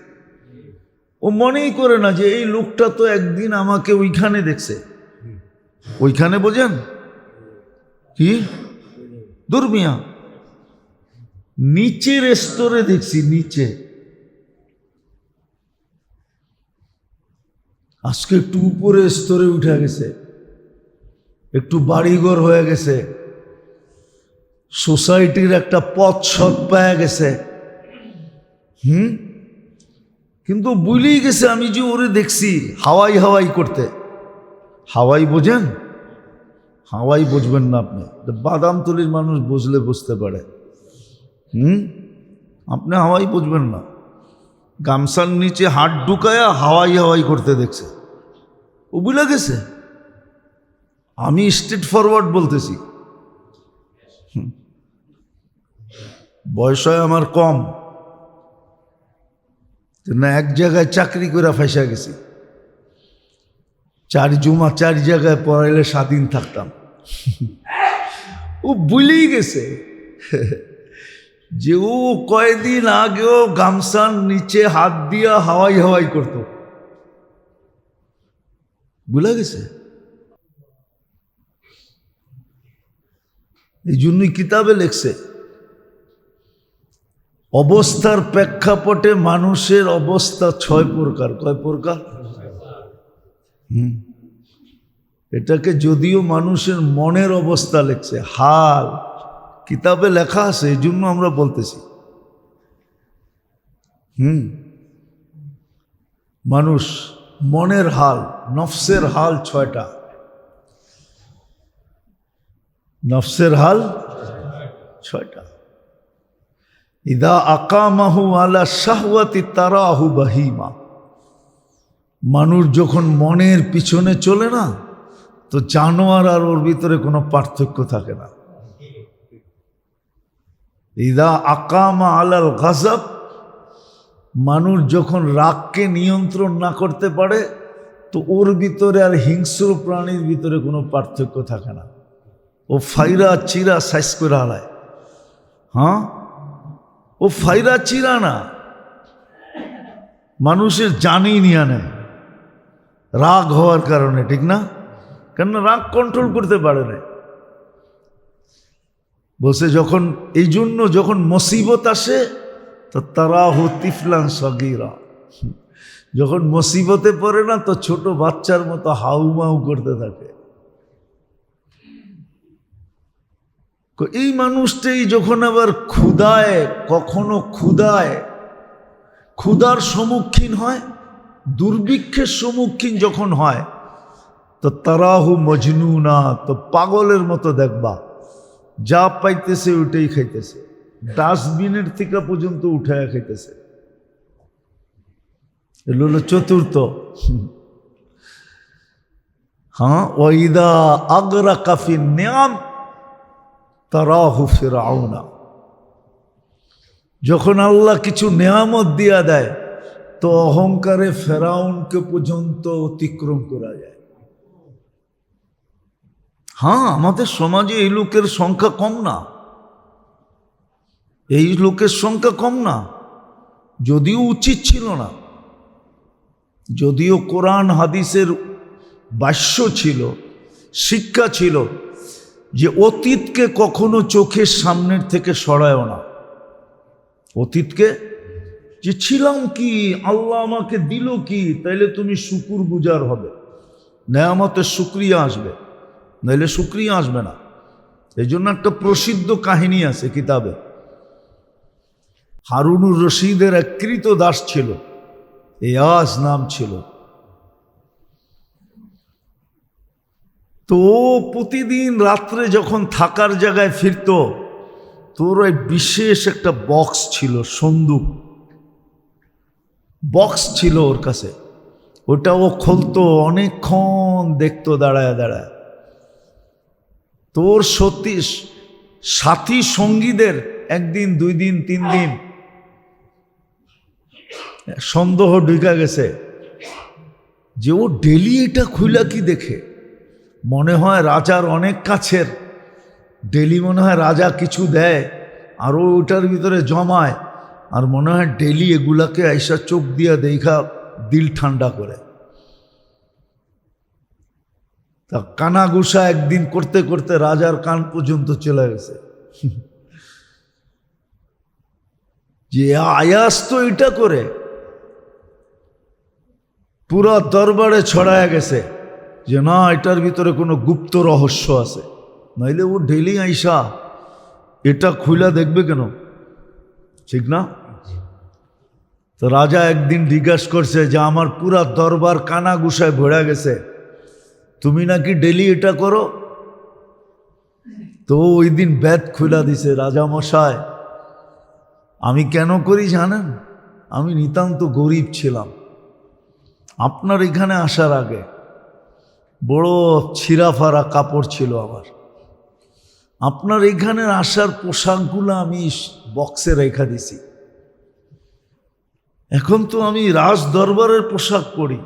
ও মনেই করে না যে এই লোকটা তো একদিন আমাকে ওইখানে দেখছে। ওইখানে বোঝেন কি? দুর্মিয়া নিচের স্তরে দেখছি, নিচে। আজকে একটু উপরে স্তরে উঠে গেছে, একটু বাড়িঘর হয়ে গেছে, সোসাইটির একটা পথ সৎ পায়া গেছে। কিন্তু বুঝলেই গেছে আমি যে ওরে দেখছি হাওয়াই হাওয়াই করতে। হাওয়াই বোঝেন? হাওয়াই বুঝবেন না আপনি, বাদামতলির মানুষ বুঝলে বুঝতে পারে। আপনি হাওয়াই বুঝবেন না। গামছার নিচে হাত ঢুকায়া হাওয়াই হাওয়াই করতে দেখছে, ও বুঝলে গেছে। আমি স্ট্রেট ফরওয়ার্ড বলতেছি, বয়স হয় আমার কম না, এক জায়গায় চাকরি করে ফাঁসা গেছি, 4 জুমা 4 জায়গায় পড়াইলে স্বাধীন থাকতাম। ও ভুলেই গেছে যে ও কয়েকদিন আগেও গামছার নিচে হাত দিয়া হাওয়াই হাওয়াই করত, ভুলে গেছে। এই জন্যই কিতাবে লেখছে অবস্থার প্রেক্ষাপটে মানুষের অবস্থা 6 প্রকার। কয় প্রকার? এটাকে যদিও মানুষের মনের অবস্থা লেখছে, হাল কিতাবে লেখা আছে, এই জন্য আমরা বলতেছি। মানুষ মনের হাল, নফসের হাল 6টা। নফসের হাল 6টা। ইদা আকামাহু আলা শাহওয়াতি তারাহু বাহিমা, মানুষ যখন মনের পিছনে চলে না, তো জানোয়ার আর ওর ভিতরে কোনো পার্থক্য থাকে না। ইদা আকামা আলাল গাজাব, মানুষ যখন রাগকে নিয়ন্ত্রণ না করতে পারে, তো ওর ভিতরে আর হিংস্র প্রাণীর ভিতরে কোনো পার্থক্য থাকে না। ও ফাইরা চিরা সাইজ করে হালায়। হ্যাঁ, ও ফাইরা চিরা না, মানুষের জানই নিয়ে নেয় রাগ হওয়ার কারণে, ঠিক না? কেননা রাগ কন্ট্রোল করতে পারে না। বলছে যখন এই জন্য যখন মুসিবত আসে তো তারাহু তিফলান সগীরা, যখন মুসিবতে পড়ে না তো ছোট বাচ্চার মতো হাউমাউ করতে থাকে। এই মানুষটাই যখন আবার ক্ষুধায়, কখনো ক্ষুধার সম্মুখীন হয়, দুর্ভিক্ষের সম্মুখীন যখন হয়, তো তারাহু মজনুনা, তো পাগলের মতো দেখবা, যা পাইতেছে ওইটাই খাইতেছে, ডাস্টবিনের থেকে পর্যন্ত উঠায় খাইতেছে। এগুলো হলো চতুর্থ। হ্যাঁ, ওয়াইদা আগরাকা ফিন নিআম তারাহু ফিরআউনা, যখন আল্লাহ কিছু নেয়ামত দিয়া দেয় তো অহংকারে ফেরাউনকে পর্যন্ত অতিক্রম করা যায়। হ্যাঁ, আমাদের সমাজে এই লোকের সংখ্যা কম না, এই লোকের সংখ্যা কম না, যদিও উচিত ছিল না, যদিও কোরআন হাদিসের ভাষ্য ছিল, শিক্ষা ছিল যে অতীতকে কখনো চোখের সামনের থেকে সরায়ও না। অতীতকে যে ছিলাম কি, আল্লাহ আমাকে দিল কি, তাইলে তুমি শুকুর গুজার হবে, নেয়ামতের শুকরিয়া আসবে, নাইলে শুকরিয়া আসবে না। এই জন্য একটা প্রসিদ্ধ কাহিনী আছে কিতাবে। হারুনুর রশিদের এক কৃতদাস ছিল, এয়াজ নাম ছিল। তো প্রতিদিন রাত্রে যখন থাকার জায়গায় ফিরত, তোর ওই বিশেষ একটা বক্স ছিল, সন্দুক বক্স ছিল ওর কাছে, ওটা ও খুলতো, অনেকক্ষণ দেখতো দাঁড়ায় দাঁড়ায়। তোর সাথী সঙ্গীদের একদিন, 2 দিন, 3 দিন সন্দেহ ঢুকে গেছে যে ও ডেলি এটা খুলে কি দেখে, মনে হয় রাজার অনেক কাছের, ডেলি মনে হয় রাজা কিছু দেয় আর ও ওটার ভিতরে জমায়, আর মনে হয় ডেলি এগুলাকে আইসা চোখ দিয়া দেখা দিল ঠান্ডা করে। তা কানাঘুষা একদিন করতে করতে রাজার কান পর্যন্ত চলে গেছে যে আয়াস তো এটা করে, পুরো দরবারে ছড়ায় গেছে যে না, এটার ভিতরে কোনো গুপ্ত রহস্য আছে, নাইলে ও ডেলি আইসা এটা খুলা দেখবে কেন, ঠিক না? তো রাজা একদিন জিজ্ঞাসা করছে যে আমার পুরা দরবার কানা গুসায় ভরে গেছে, তুমি নাকি ডেলি এটা করো? তো ওই দিন বেদ খুলা দিছে, রাজা মশাই আমি কেন করি জানেন? আমি নিতান্ত গরিব ছিলাম, আপনার এখানে আসার আগে বড় ছিঁড়াফাড়া কাপড় ছিল আমার, আপনার এখানে আসার পোশাকগুলো আমি বক্সে রেখা দিছি, এখন তো আমি রাজ দরবারের পোশাক পরি,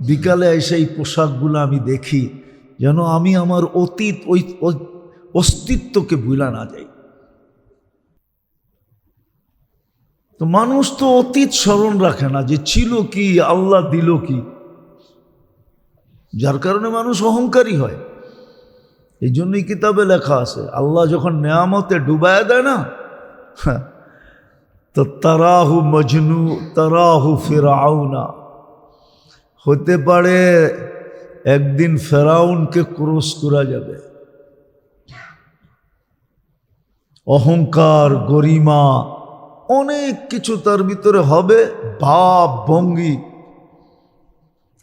বিকালে এসে এই পোশাকগুলো আমি দেখি যেন আমি আমার অতীত ওই অস্তিত্বকে ভুলা না যাই। তো মানুষ তো অতীত স্মরণ রাখে না যে ছিল কি, আল্লাহ দিল কি, যার কারণে মানুষ অহংকারী হয়। এই জন্যই কিতাবে লেখা আছে আল্লাহ যখন নেয়ামতে ডুবায় দেয় না, তো তারাহু মজনু তারাহু ফিরাউনা, হতে পারে একদিন ফেরাউনকে ক্রস করা যাবে। অহংকার, গরিমা, অনেক কিছু তার ভিতরে হবে, ভাব ভঙ্গি।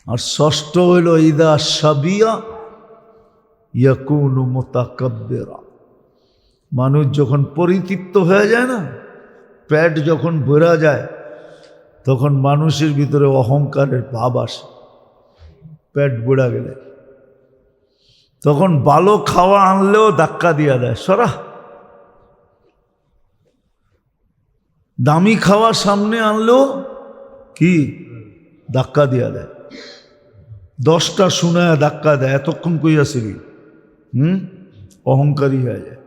আর ষষ্ঠ হইল ইদা সাবিয়া ইয়াকুনু মুতাকাব্বিরা, মানুষ যখন পরিতৃপ্ত হয়ে যায় না, পেট যখন ভরা যায়, তখন মানুষের ভিতরে অহংকারের ভাব আসে। পেট ভরা গেলে তখন ভালো খাওয়া আনলেও ধাক্কা দিয়া দেয়, সরা। দামি খাওয়া সামনে আনলেও কি ধাক্কা দিয়া দেয়, 10টা শুনায় ধাক্কা দেয়, এতক্ষণ কইয়াছিলি, অহংকারী হয়ে যায়।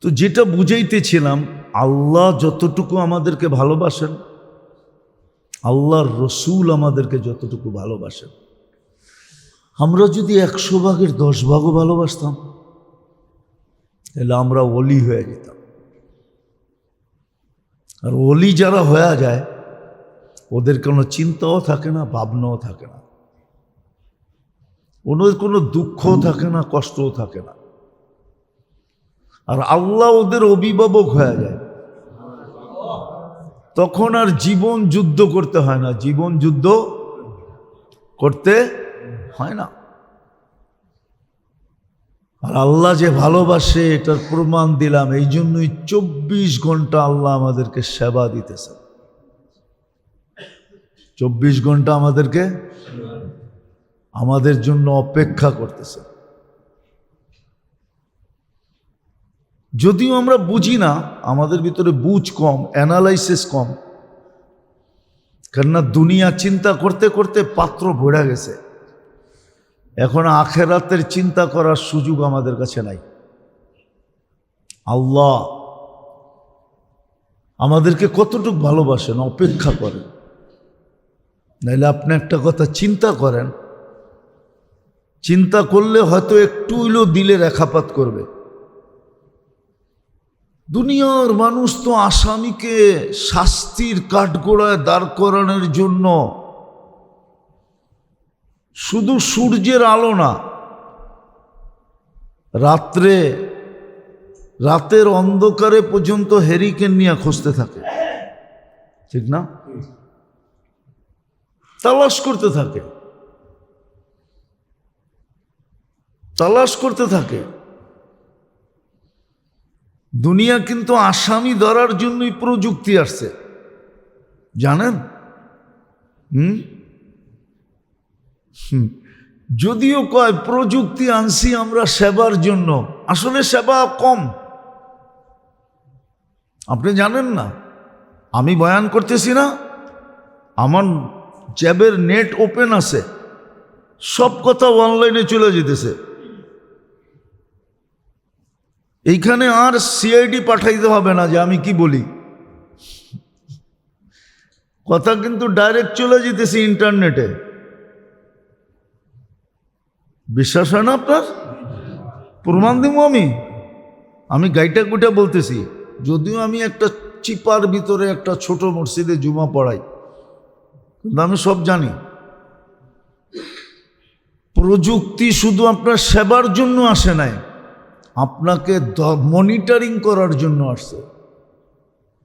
তো যেটা বুঝাইতেছিলাম, আল্লাহ যতটুকু আমাদেরকে ভালোবাসেন, আল্লাহর রসুল আমাদেরকে যতটুকু ভালোবাসেন, আমরা যদি 100 ভাগের 10 ভাগও ভালোবাসতাম তাহলে আমরা ওলি হয়ে যেতাম। আর ওলি যারা হয়ে যায় ওদের কোনো চিন্তাও থাকে না, ভাবনাও থাকে না, ওদের কোনো দুঃখও থাকে না, কষ্টও থাকে না। আর আল্লাহ ওদের অভিভাবক হয়ে যায়, তখন আর জীবন যুদ্ধ করতে হয় না, জীবন যুদ্ধ করতে হয় না। আর আল্লাহ যে ভালোবাসে এটার প্রমাণ দিলাম, এই জন্যই 24 ঘন্টা আল্লাহ আমাদেরকে সেবা দিতেছে। 24 ঘন্টা আমাদেরকে আমাদের জন্য অপেক্ষা করতেছে। যদিও আমরা বুঝি না, আমাদের ভিতরে বুঝ কম, অ্যানালাইসিস কম, কেননা দুনিয়া চিন্তা করতে করতে পাত্র ভরে গেছে। এখন আখেরাতের চিন্তা করার সুযোগ আমাদের কাছে নাই। আল্লাহ আমাদেরকে কতটুকু ভালোবাসেন, অপেক্ষা করেন। নাইলে আপনি একটা কথা চিন্তা করেন, চিন্তা করলে হয়তো একটু হইলেও দিলে রেখাপাত করবে। দুনিয়ার মানুষ তো আসামিকে শাস্তির কাঠগোড়ায় দাঁড় করানোর জন্য শুধু সূর্যের আলো না, রাতের অন্ধকারে পর্যন্ত হেরিকেন নিয়ে খুঁজতে থাকে, ঠিক না? তালাশ করতে থাকে, তালাশ করতে থাকে। দুনিয়া কিন্তু আসামি ধরার জন্যই প্রযুক্তি আসছে, জানেন? যদিও কয় প্রযুক্তি আনছি আমরা সেবার জন্য, আসলে সেবা কম। আপনি জানেন না, আমি বয়ান করতেছি না, আমার জ্যাবের নেট ওপেন আছে, সব কথা অনলাইনে চলে যেতেছে। এইখানে আর সিআইডি পাঠাইতে হবে না যে আমি কি বলি, কথা কিন্তু ডাইরেক্ট চলে যেতেছে ইন্টারনেটে। বিশ্বাস হয় না আপনার? প্রমাণ দিব আমি গাইটা গুটা বলতেছি। যদিও আমি একটা চিপার ভিতরে একটা ছোট মসজিদে জুমা পড়াই, কিন্তু আমি সব জানি। প্রযুক্তি শুধু আপনার সেবার জন্য আসে নাই, আপনাকে মনিটরিং করার জন্য আসছে।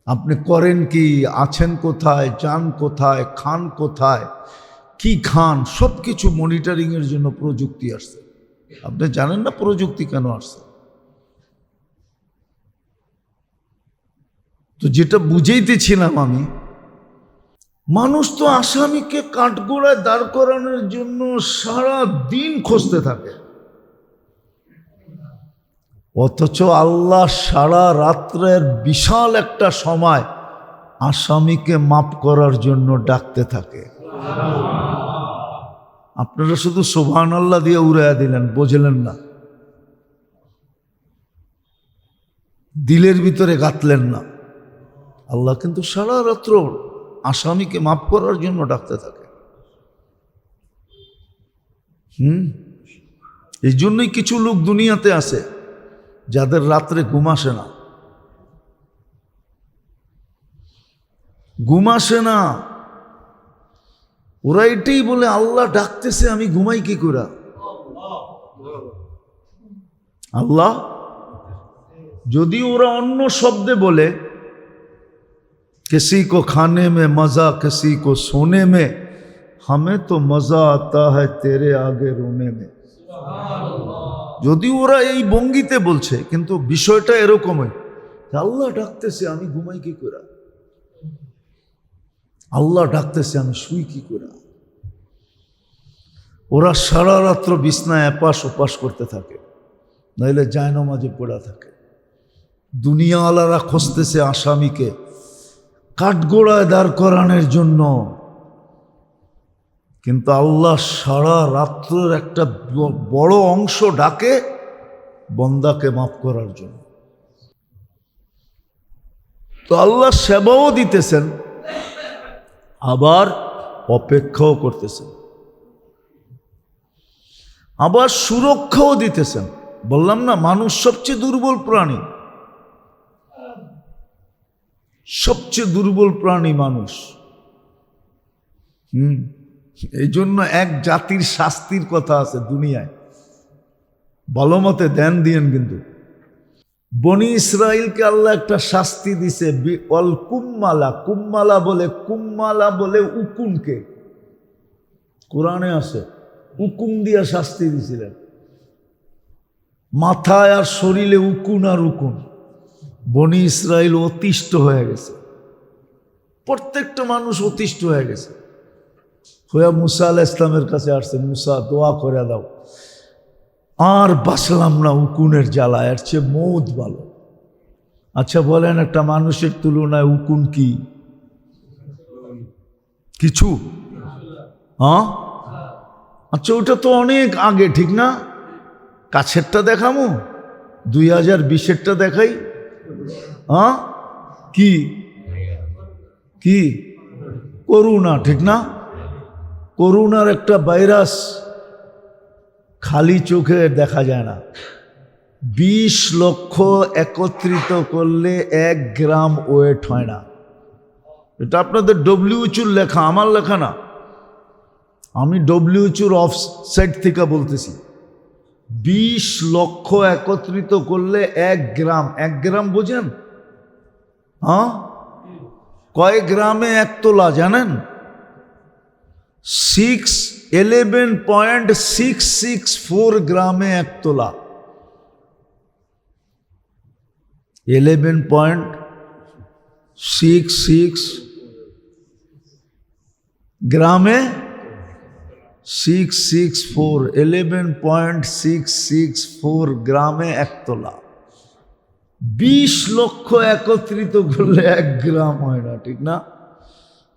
আপনি করেন কি, আছেন কোথায়, যান কোথায়, খান কোথায়, কি খান, সব কিছু মনিটরিংয়ের জন্য প্রযুক্তি আসছে। আপনি জানেন না প্রযুক্তি কেন আসছে? তো যেটা বুঝাইতেছিলাম আমি, মানুষ তো আসামিকে কাঠগোড়ায় দাঁড় করানোর জন্য সারা দিন খুঁজতে থাকে, অথচ আল্লাহ সারা রাত্রের বিশাল একটা সময় আসামিকে মাফ করার জন্য ডাকতে থাকে। আপনারা শুধু সুবহানাল্লাহ দিয়ে উড়াইয়া দিলেন, বুঝলেন না, দিলের ভিতরে গাঁথলেন না। আল্লাহ কিন্তু সারা রাত্র আসামিকে মাফ করার জন্য ডাকতে থাকে। এই জন্যই কিছু লোক দুনিয়াতে আছে যাদের রাত্রে ঘুম আসে না, ঘুম আসে না। ওরা এটাই বলে, আল্লাহ ডাকতেছে, আমি ঘুমাই কি করে? আল্লাহ যদি ওরা অন্য শব্দে বলে, किसी को खाने में मजा, किसी को सोने में, हमें तो मजा आता है तेरे आगे रोने में। যদি ওরা এই ভঙ্গিতে বলছে, কিন্তু বিষয়টা এরকমই, আল্লাহ ডাকতেছে, আমি ঘুমাই কি করে? আল্লাহ ডাকতেছে, আমি শুই কি করে? ওরা সারা রাত্র বিছনায় এপাশ ওপাশ করতে থাকে, নাইলে জায়নামাজে পড়া থাকে। দুনিয়াওয়ালারা খুঁজতেছে আসামিকে কাঠগোড়ায় দাঁড় করানোর জন্য, কিন্তু আল্লাহ সারা রাত্রের একটা বড় অংশ ডাকে বন্দাকে মাফ করার জন্য। তো আল্লাহ সেবাও দিতেছেন, আবার অপেক্ষাও করতেছেন, আবার সুরক্ষাও দিতেছেন। বললাম না, মানুষ সবচেয়ে দুর্বল প্রাণী, সবচেয়ে দুর্বল প্রাণী মানুষ। এই জন্য এক জাতির শাস্তির কথা আছে দুনিয়ায়, ভালো মতে ধ্যান দিয়েন। কিন্তু বনি ইসরাইলকে আল্লাহ একটা শাস্তি দিছে, অল কুম্মালা। কুম্মালা বলে উকুনকে, কোরআনে আছে, উকুন দিয়া শাস্তি দিছিলেন। মাথায় আর শরীরে উকুন আর উকুন। বনি ইসরাইল অতিষ্ঠ হয়ে গেছে, প্রত্যেকটা মানুষ অতিষ্ঠ হয়ে গেছে। হইয়া মুসা আলাইহিস ইসলামের কাছে আসছে, মুসা দোয়া করে দাও, আর বাঁচলাম না উকুনের জ্বালা, এর চেয়ে মৌত ভালো। আচ্ছা বলেন, একটা মানুষের তুলনায় উকুন কি কিছু? হ্যাঁ, আচ্ছা ওটা তো অনেক আগে, ঠিক না? কাছেরটা দেখামো, 2020-এরটা দেখাই। হ্যাঁ, কি কি করোনা, ঠিক না? করোনার একটা ভাইরাস খালি চোখে দেখা যায় না। 20 লক্ষ একত্রিত করলে 1 গ্রাম ওয়েট হয় না। এটা আপনাদের ডব্লিউএইচওর লেখা, আমার লেখা না। আমি ডব্লিউএইচওর ওয়েবসাইট থেকে বলতেছি। 20 লক্ষ একত্রিত করলে 1 গ্রাম, 1 গ্রাম বোঝেন? হ্যাঁ, কয় গ্রামে 1 তোলা জানেন? 11.664 গ্রামে 1 তোলা। 11.66 গ্রামে 664, 11.664 গ্রামে 1 তোলা। 20 লক্ষ একত্রিত করলে 1 গ্রাম হয় না, ঠিক না?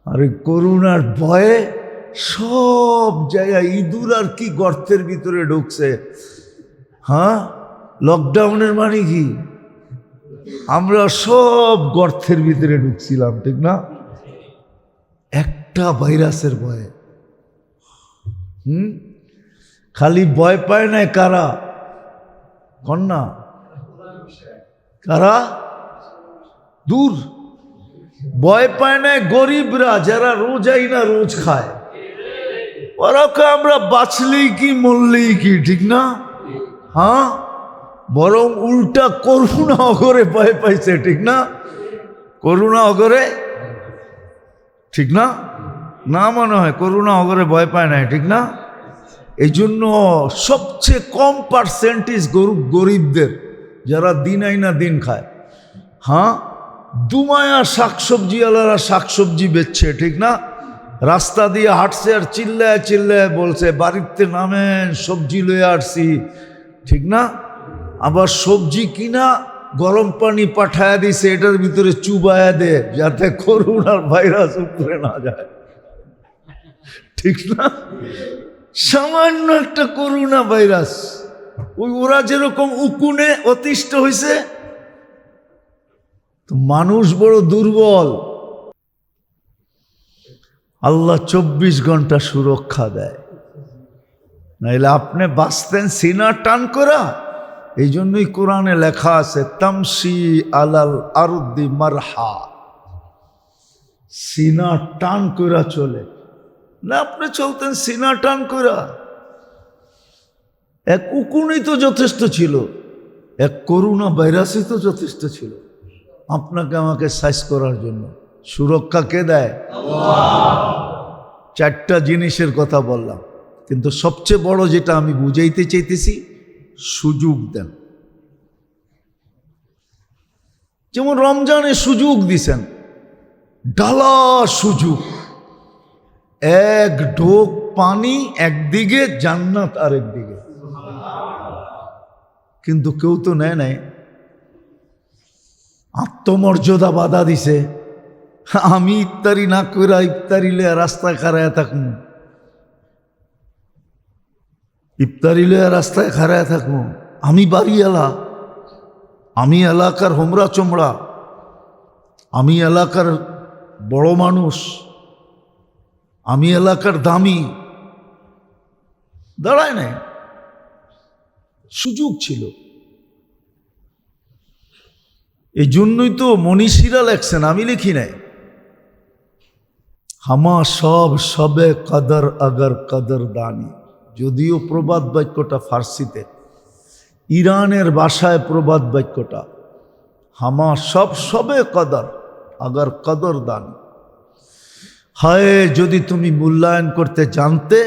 আর এই করোনার ভয়ে সব জায়গায় ইঁদুর আর কি গর্তের ভিতরে ঢুকছে। হ্যাঁ, লকডাউনের মানে কি? আমরা সব গর্তের ভিতরে ঢুকছিলাম, ঠিক না? একটা ভাইরাসের ভয়ে। খালি ভয় পায় নাই কারা? কন্যা কারা? দূর ভয় পায় নাই গরিবরা, যারা রোজাই না রোজ খায়। ওরা আমরা বাঁচলেই কি মরলেই কি, ঠিক না? হ্যাঁ, বরং উল্টা করুণা অগরে ভয় পাইছে, ঠিক না? করুণা অগরে, ঠিক না? না মনে হয় করুণা অগরে ভয় পায় নাই, ঠিক না? এই জন্য সবচেয়ে কম পার্সেন্টেজ গরিবদের, যারা দিন আইনা দিন খায়। হ্যাঁ, দুমায়া শাকসবজি আলারা শাকসবজি বেচছে, ঠিক না? রাস্তা দিয়ে হাঁটছে আর চিল্লায় চিল্লায় বলছে, বাড়িতে নামেন, সবজি লয়ে আসছি, ঠিক না? আবার সবজি কিনা গরম পানি পাঠায়া দিছে, এটার ভিতরে চুবায়া দে যাতে করোনার ভাইরাস উপরে না যায়, ঠিক না? সামান্য একটা করোনা ভাইরাস, ওরা যেরকম উকুনে অতিষ্ঠ হয়েছে, তো মানুষ বড় দুর্বল। আল্লাহ 24 ঘন্টা সুরক্ষা দেয়, নাইলে আপনি বাঁচতেন সিনা টান করা। এই জন্যই কোরআনে লেখা আছে, তামসি আলাল আরদি মারহা, সিনা টান করা চলে না। আপনি চলতেন সিনা টান করা। এক উকুনই তো যথেষ্ট ছিল, এক করোনা ভাইরাসই তো যথেষ্ট ছিল আপনাকে আমাকে সাইজ করার জন্য। সুরক্ষা কে দেয়? আল্লাহ। 4টা জিনিসের কথা বললাম, কিন্তু সবচেয়ে বড় যেটা আমি বুঝাইতে চাইতেছি, সুযোগ দেন। যেমন রমজানে সুযোগ দিছেন, ডালা সুযোগ। 1 ঢোক পানি একদিকে, জান্নাত আরেক দিকে, কিন্তু কেউ তো নেয় নাই। আত্মমর্যাদা বাধা দিছে। আমি ইফতারি না কইরা ইফতারি লইয়া রাস্তায় খাড়ায় থাকবো, ইফতারি লইয়া রাস্তায় খাড়ায় থাকবো। আমি বাড়িওয়ালা, আমি এলাকার হোমরা চোমড়া, আমি এলাকার বড় মানুষ, আমি এলাকার দামি। দাঁড়ায় নাই, সুযোগ ছিল। এই জন্যই তো মনীষীরা লেখছেন, আমি লিখি নাই। হামা সব সবে কদর আগর কদর দানি। যদিও প্রবাদ বাক্যটা ফার্সিতে, ইরানের ভাষায় প্রবাদ বাক্যটা, হামা সব সবে কদর আগর কদর দানি। হায়, যদি তুমি মূল্যায়ন করতে জানতে,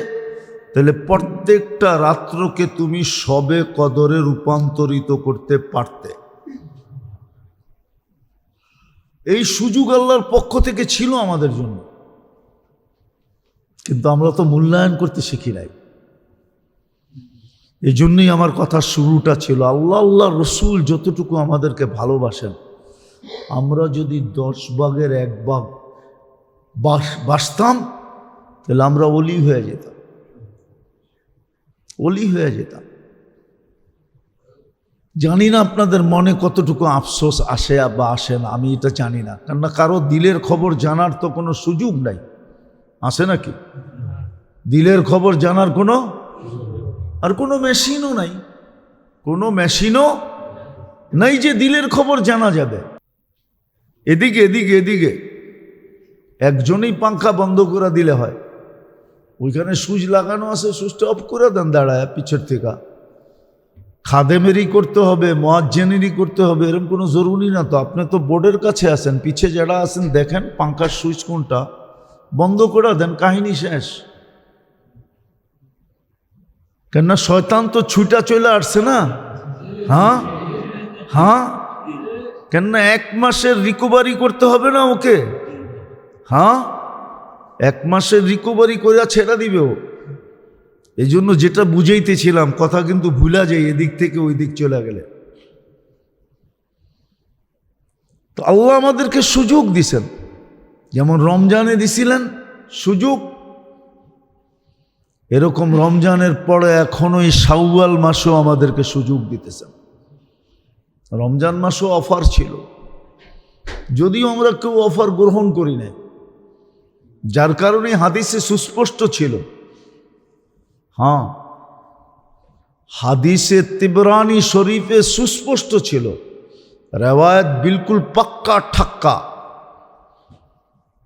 তাহলে প্রত্যেকটা রাত্রকে তুমি সবে কদরে রূপান্তরিত করতে পারতে। এই সুযোগ আল্লাহর পক্ষ থেকে ছিল আমাদের জন্য, কিন্তু আমরা তো মূল্যায়ন করতে শিখি নাই। এই জন্যই আমার কথার শুরুটা ছিল আল্লাহ আল্লাহ রসুল যতটুকু আমাদেরকে ভালোবাসেন, আমরা যদি 10 ভাগের 1 ভাগ বাসতাম তাহলে আমরা অলি হয়ে যেতাম, অলি হয়ে যেতাম। জানি না আপনাদের মনে কতটুকু আফসোস আসে বা আসে না, আমি এটা জানি না, কেননা কারো দিলের খবর জানার তো কোনো সুযোগ নাই, আসে নাকি? দিলের খবর জানার কোনো মেশিনও নাই, কোনো মেশিনও নাই যে দিলের খবর জানা যাবে। এদিকে এদিকে এদিকে একজনই পাংখা বন্ধ করে দিলে হয়, ওইখানে সুইচ লাগানো আছে, সুইচটা অফ করে দেন দাঁড়ায় পিছের থেকে। খাদেমেরই করতে হবে, মুয়াজ্জিনেরই করতে হবে এরকম কোনো জরুরি না তো। আপনি তো বোর্ডের কাছে আছেন, পিছে যারা আছেন দেখেন পাংখার সুইচ কোনটা, বন্ধ করে দেন, কাহিনী শেষ। কেননা শয়তান তো ছুটা চলে আসছে না। হ্যাঁ হ্যাঁ, কেননা 1 মাসের রিকভারি করতে হবে না ওকে। হ্যাঁ, 1 মাসের রিকভারি করে ছেড়ে দিবে ও। এই জন্য যেটা বুঝাইতেছিলাম কথা কিন্তু ভুলা যায় এদিক থেকে ওই দিক চলে গেলে। তো আল্লাহ আমাদেরকে সুযোগ দিছেন, যেমন রমজানে দিছিলেন সুযোগ, এরকম রমজানের পরে এখনো এই শাওয়াল মাসও আমাদেরকে সুযোগ দিতেছেন। রমজান মাসও অফার ছিল, যদিও আমরা কেউ অফার গ্রহণ করি না, যার কারণে হাদিসে সুস্পষ্ট ছিল। হ্যাঁ, হাদিসে তিবরানি শরীফে সুস্পষ্ট ছিল, রেওয়ায়াত বিলকুল পাক্কা ঠাক্কা।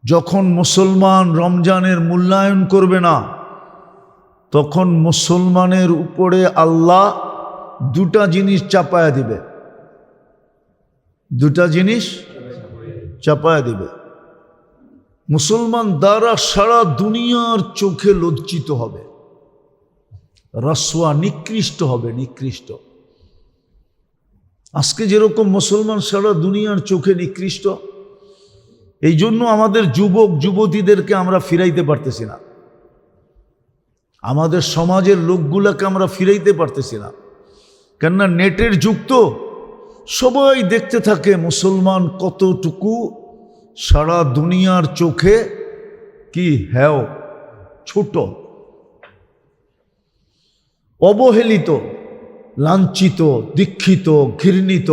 যখন মুসলমান রমজানের মূল্যায়ন করবে না, তখন মুসলমানের উপরে আল্লাহ 2টা জিনিস চাপায়া দিবে, 2টা জিনিস চাপায়া দিবে। মুসলমান দ্বারা সারা দুনিয়ার চোখে লজ্জিত হবে, রাসওয়া, নিকৃষ্ট হবে, নিকৃষ্ট। আজকে যেরকম মুসলমান সারা দুনিয়ার চোখে নিকৃষ্ট, এই জন্য আমাদের যুবক যুবতীদেরকে আমরা ফিরাইতে পারতেছি না, আমাদের সমাজের লোকগুলাকে আমরা ফিরাইতে পারতেছি না। কেননা নেটের যুগ তো, সবাই দেখতে থাকে মুসলমান কতটুকু সারা দুনিয়ার চোখে কি হেও, ছোট, অবহেলিত, লাঞ্ছিত, দীক্ষিত, ঘৃণিত।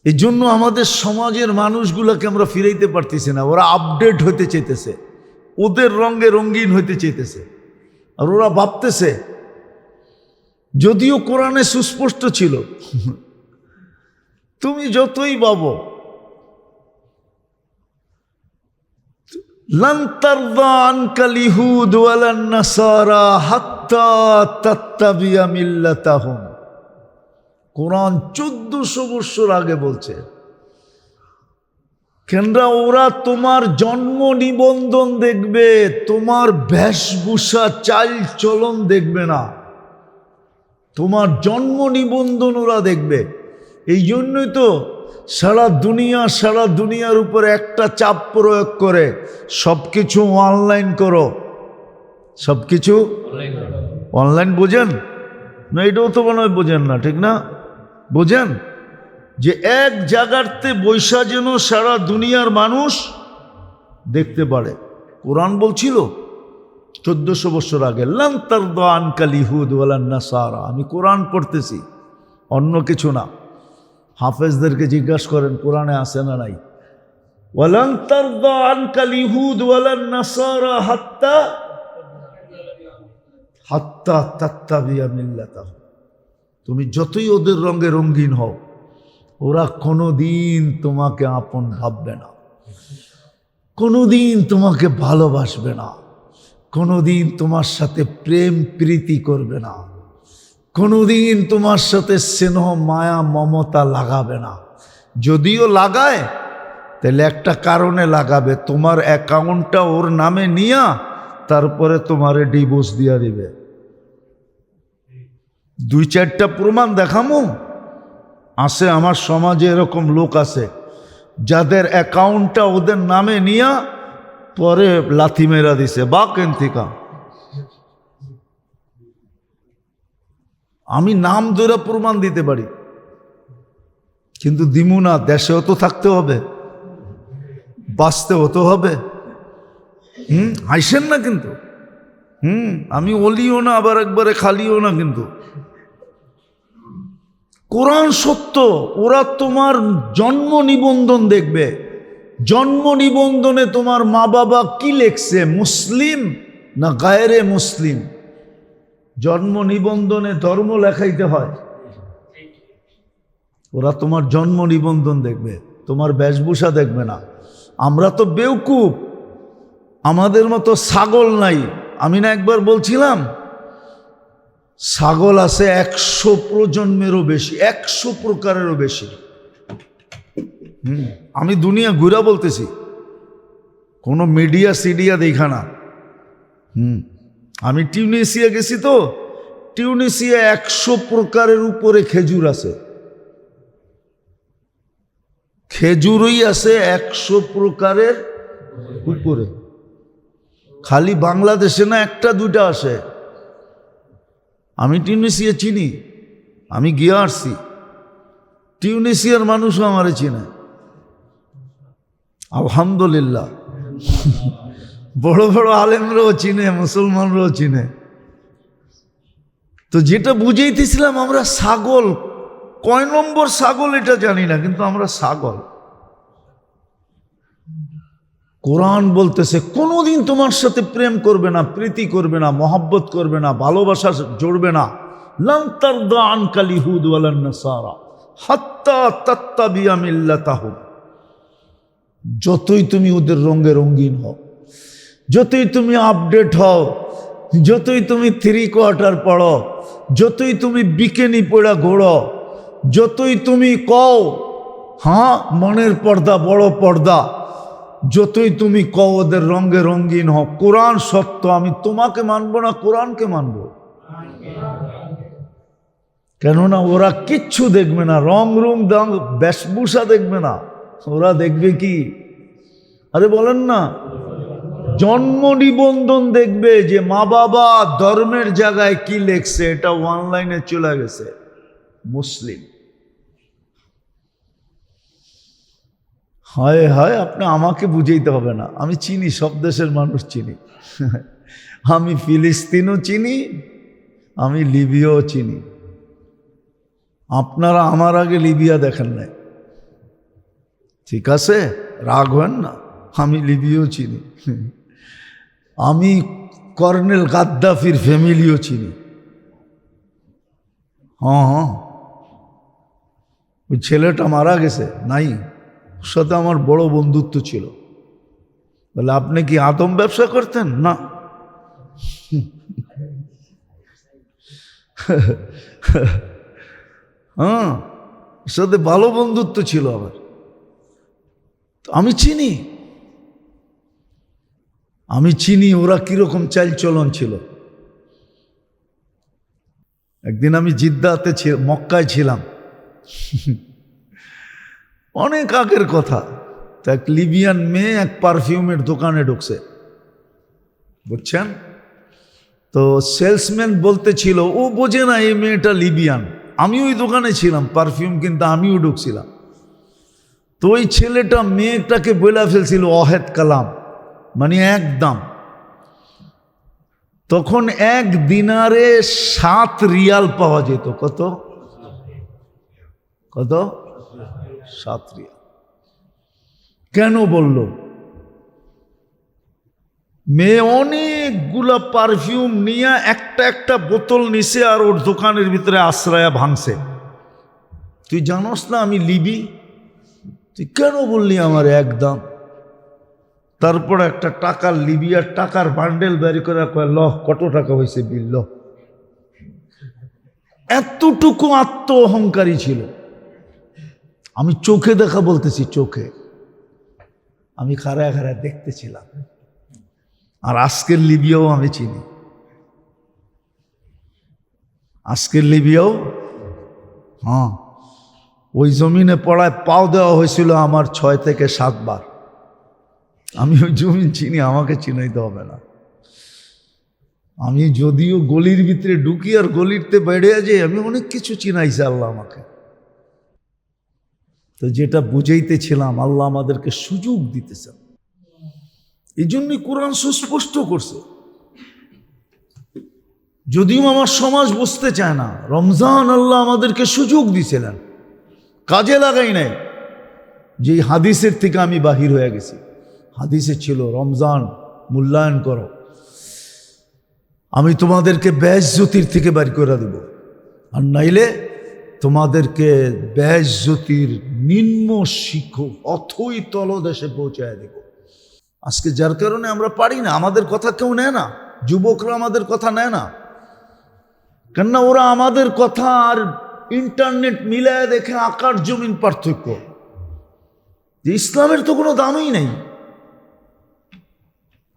এই জন্য আমাদের সমাজের মানুষগুলোকে আমরা ফিরাইতে পারতেছি না। ওরা আপডেট হইতে চাইতেছে, ওদের রঙে রঙিন হইতে চাইতেছে, আর ওরা ভাবতেছে, যদিও কোরআনে সুস্পষ্ট ছিল, তুমি যতই ভাবো, লান তারদা আনকাল ইহুদ ওয়ালান নাসারা হাত্তা তাত্তাবিয়া মিল্লাতাহুম। কোরআন 1400 বছর আগে বলছে, কেনরা ওরা তোমার জন্ম নিবন্ধন দেখবে, তোমার বেশভূষা চাল চলন দেখবে না, তোমার জন্ম নিবন্ধন ওরা দেখবে। এই জন্যই তো সারা দুনিয়ার উপর একটা চাপ প্রয়োগ করে, সব কিছু অনলাইন করো, সব কিছু অনলাইন। বোঝেন না? এটাও তো মনে হয় বোঝেন না, ঠিক না? বোঝেন যে এক জায়গাতে বৈশা যেন সারা দুনিয়ার মানুষ দেখতে পারে। কোরআন বলছিল 1400 বছর আগে, লান তারদা আনকাল ইহুদ ওয়ালান নাসারা। আমি কোরআন পড়তেছি, অন্য কিছু না। হাফেজদেরকে জিজ্ঞাসা করেন কোরআনে আছে না নাই। ওয়ালান তারদা আনকাল ইহুদ ওয়ালান নাসারা হাত্তা তাত্তাবিয়া মিল্লাতাহুম। তুমি যতই ওদের রঙে রঙিন হও, ওরা কোনোদিন তোমাকে আপন ভাববে না, কোনোদিন তোমাকে ভালোবাসবে না, কোনোদিন তোমার সাথে প্রেম প্রীতি করবে না, কোনোদিন তোমার সাথে স্নেহ মায়া মমতা লাগাবে না। যদিও লাগায় তাহলে একটা কারণে লাগাবে, তোমার অ্যাকাউন্টটা ওর নামে নিয়া তারপরে তোমারে ডিভোর্স দিয়া দিবে। 2-4টা প্রমাণ দেখামো। আছে আমার সমাজে এরকম লোক আছে যাদের অ্যাকাউন্টটা ওদের নামে নিয়া পরে লাথি মেরা দিছে বা কেন্তিকা। আমি নাম ধরে প্রমাণ দিতে পারি, কিন্তু দিমু না। দেশেও তো থাকতে হবে, বাঁচতেও তো হবে। আইসেন না কিন্তু। আমি অলিও না, আবার একবারে খালিও না। কিন্তু কোরআন সত্য। ওরা তোমার জন্ম নিবন্ধন দেখবে, জন্ম নিবন্ধনে তোমার মা বাবা কি লেখছে, মুসলিম না গায়রে মুসলিম। জন্ম নিবন্ধনে ধর্ম লেখাইতে হয়। ওরা তোমার জন্ম নিবন্ধন দেখবে, তোমার বেশভূষা দেখবে না। আমরা তো বেউকুফ, আমাদের মতো ছাগল নাই। আমি না একবার বলছিলাম, ছাগল আছে 100 প্রজন্মেরও বেশি, 100 প্রকারেরও বেশি। আমি দুনিয়া ঘুরা বলতেছি, কোনো মিডিয়া সিডিয়া দেখা না। আমি টিউনিসিয়া গেছি তো, টিউনিসিয়া 100 প্রকারের উপরে খেজুর আছে। খেজুরই আছে 100 প্রকারের উপরে। খালি বাংলাদেশে না, একটা দুইটা আসে। আমি টিউনিসিয়া চিনি, আমি গিয়ে আসছি। টিউনিসিয়ার মানুষও আমারে চিনে, আলহামদুলিল্লাহ। বড় বড় আলেমরাও চিনে, মুসলমানরাও চিনে। তো যেটা বুঝাইতেছিলাম, আমরা ছাগল। কয় নম্বর ছাগল এটা জানি না, কিন্তু আমরা ছাগল। কোরআন বলতেছে কোনোদিন তোমার সাথে প্রেম করবে না, প্রীতি করবে না, মহব্বত করবে না, ভালোবাসা জড়বে না। লান তারদা আনকাল ইহুদ ওয়ালান নাসারা হাত্তা তাত্তাবিয়া মিল্লাতাহুম। যতই তুমি ওদের রঙে রঙিন হও, যতই তুমি আপডেট হও, যতই তুমি 3 কোয়ার্টার পড়ো, যতই তুমি বিকেনি পড়া ঘোড়ো, যতই তুমি কও হ্যাঁ মনের পর্দা বড় পর্দা, যতই তুমি কও ওদের রঙে রঙিন হও, কোরআন সত্য। আমি তোমাকে মানবো না, কোরআনকে মানবো। কেননা ওরা কিচ্ছু দেখবে না, রং দাম বেশভূষা দেখবে না। ওরা দেখবে কি? আরে বলেন না, জন্ম নিবন্ধন দেখবে, যে মা বাবা ধর্মের জায়গায় কি লেখছে। এটা অনলাইনে চলে গেছে, মুসলিম। হয় হয়, আপনি আমাকে বুঝাইতে হবে না, আমি চিনি, সব দেশের মানুষ চিনি। আমি ফিলিস্তিনও চিনি, আমি লিবিয়াও চিনি। আপনারা আমার আগে লিবিয়া দেখেন নাই, ঠিক আছে? রাগ হন না, আমি লিবিয়াও চিনি। আমি কর্নেল গাদ্দাফির ফ্যামিলিও চিনি। হ্যাঁ, ওই ছেলেটা মারা গেছে নাই, ওর সাথে আমার বড় বন্ধুত্ব ছিল। বলে আপনি কি আদম ব্যবসা করতেন? না। হ্যাঁ, ওর সাথে ভালো বন্ধুত্ব ছিল আমার। আমি চিনি ওরা কিরকম চালচলন ছিল। একদিন আমি জিদ্দাতে মক্কায় ছিলাম, অনেক আগের কথা। তো এক লিবিয়ান মেয়ে এক পারফিউমের দোকানে ঢুকছে, বুঝছেন তো? সেলসম্যান বলতেছিল ও বোঝে না এই মেয়েটা লিবিয়ান। আমি ওই দোকানে ছিলাম পারফিউম কিনতে, আমিও ঢুকছিলাম। তো ওই ছেলেটা মেয়েটাকে বলে ফেলছিল অহেদ কালাম, মানে একদম। তখন 1 দিনারে 7 রিয়াল পাওয়া যেত। কত? 7 রিয়াল। কেন বলল? মেয়ে অনেকগুলা পারফিউম নিয়ে একটা বোতল নিছে, আর ওর দোকানের ভিতরে আশ্রয়া ভাঙছে। তুই জানোস না আমি লিবি? তুই কেন বললি আমার একদম? তারপর একটা টাকার লিবিয়ার টাকার বান্ডেল বের করে কয়, ল কত টাকা হয়েছে বিল ল। এতটুকু আত্ম অহংকারী ছিল। আমি চোখে দেখা বলতেছি, চোখে আমি খাড়ায় খাড়ায় দেখতেছিলাম। আর আজকের লিবিয়াও আমি চিনি, আজকের লিবিয়াও। হ্যাঁ, ওই জমিনে পড়ায় পাও দেওয়া হয়েছিল আমার 6 থেকে 7 বার। আমি ওই জমিন চিনি, আমাকে চিনাইতে হবে না। আমি যদিও গলির ভিতরে ঢুকি আর গলিরতে বেড়ে যাই, আমি অনেক কিছু চিনাইছে আল্লাহ আমাকে। তো যেটা বুঝাইতেছিলাম, আল্লাহ আমাদেরকে সুযোগ দিতেছেন, এই জন্যই কোরআন সুস্পষ্ট করছে। যদিও আমার সমাজ বুঝতে চায় না, রমজান আল্লাহ আমাদেরকে সুযোগ দিয়েছিলেন, কাজে লাগাই নাই। যে হাদিসের থেকে আমি বাহির হয়ে গেছি, হাদিসে ছিল রমজান মূল্যায়ন করো, আমি তোমাদেরকে বেইজ্জতির থেকে বের করে দেব, আর নাইলে তোমাদেরকে বেইজ্জতির নিম্ন শিখো অথই তলদেশে পৌঁছায় দেব। আজকে যার কারণে আমরা পারি না, আমাদের কথা কেউ নেয় না, যুবকরা আমাদের কথা নেয় না, কেননা ওরা আমাদের কথা আর ইন্টারনেট মিলায় দেখে আকাশ জমিন পার্থক্য। যে ইসলামের তো কোনো দামই নেই।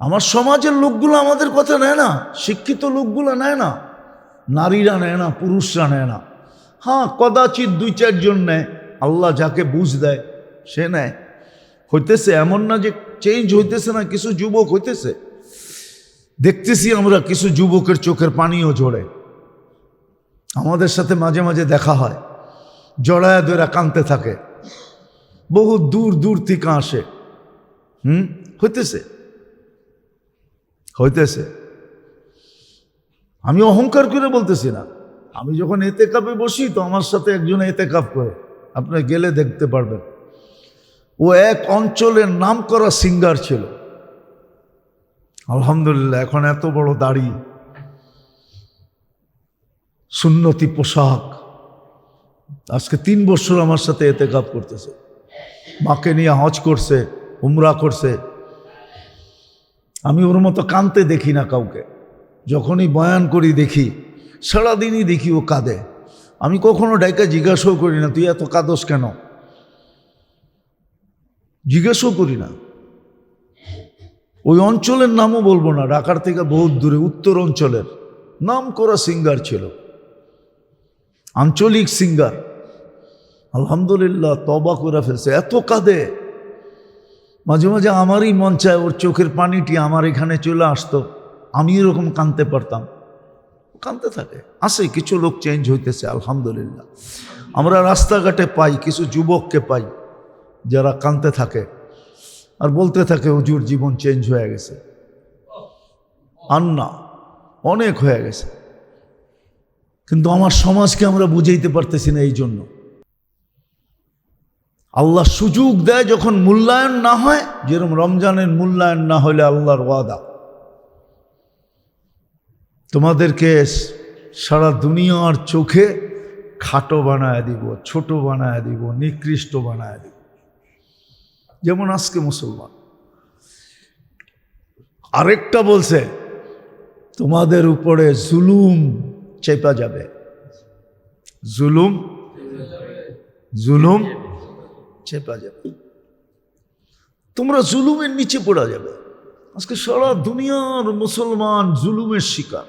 আমার সমাজের লোকগুলো আমাদের কথা নেয় না, শিক্ষিত লোকগুলো নেয় না, নারীরা নেয় না, পুরুষরা নেয় না। হ্যাঁ, কদাচিৎ 2-4 জন নেয়, আল্লাহ যাকে বুঝ দেয় সে নেয়। হইতেছে, এমন না যে চেঞ্জ হইতেছে না, কিছু যুবক হইতেছে। দেখতেছি আমরা কিছু যুবকের চোখের পানিও ঝরে, আমাদের সাথে মাঝে মাঝে দেখা হয়, জড়ায় ধরে কাঁদতে থাকে, বহু দূর দূর থেকে আসে। হইতেছে হইতেছে। আমি অহংকার করে বলতেছি না, আমি যখন এতেকাফে বসি তো আমার সাথে একজন এতেকাফ করে, আপনি গেলে দেখতে পারবেন। ও এক অঞ্চলের নাম করা সিঙ্গার ছিল, আলহামদুলিল্লাহ এখন এত বড় দাড়ি, সুন্নতি পোশাক, আজকে 3 বছর আমার সাথে এতেকাফ করতেছে, মাকে নিয়ে হজ করছে, উমরা করছে। আমি ওর মতো কাঁদতে দেখি না কাউকে, যখনই বয়ান করি দেখি, সারাদিনই দেখি ও কাঁদে। আমি কখনো ডাইকা জিজ্ঞাসাও করি না তুই এত কাঁদস কেন, জিজ্ঞাসাও করি না। ওই অঞ্চলের নামও বলবো না, ঢাকার থেকে বহুত দূরে উত্তর অঞ্চলের নাম করা সিঙ্গার ছিল, আঞ্চলিক সিঙ্গার। আলহামদুলিল্লাহ তওবা করে ফেলছে, এত কাঁদে। মাঝে মাঝে আমারই মন চায় ওর চোখের পানিটি আমার এখানে চলে আসতো, আমি এরকম কাঁদতে পারতাম। কাঁদতে থাকে, আসে কিছু লোক চেঞ্জ হইতেছে আলহামদুলিল্লাহ। আমরা রাস্তাঘাটে পাই কিছু যুবককে পাই যারা কাঁদতে থাকে আর বলতে থাকে হুজুর জীবন চেঞ্জ হয়ে গেছে। আর না, অনেক হয়ে গেছে, কিন্তু আমার সমাজকে আমরা বুঝাইতে পারতেছি না। এই জন্য আল্লাহ সুযোগ দেয় যখন মূল্যায়ন না হয়, যেরকম রমজানের মূল্যায়ন না হলে আল্লাহর ওয়াদা তোমাদেরকে সারা দুনিয়ার চোখে খাটো বানায় দিব, ছোট বানায় দিব, নিকৃষ্ট বানায় দিব। যেমন আজকে মুসলমান। আরেকটা বলছে তোমাদের উপরে জুলুম চেপা যাবে, জুলুম জুলুম চেপা যাবে, তোমরা জুলুমের নিচে পড়া যাবে। আজকে সারা দুনিয়ার মুসলমান জুলুমের শিকার,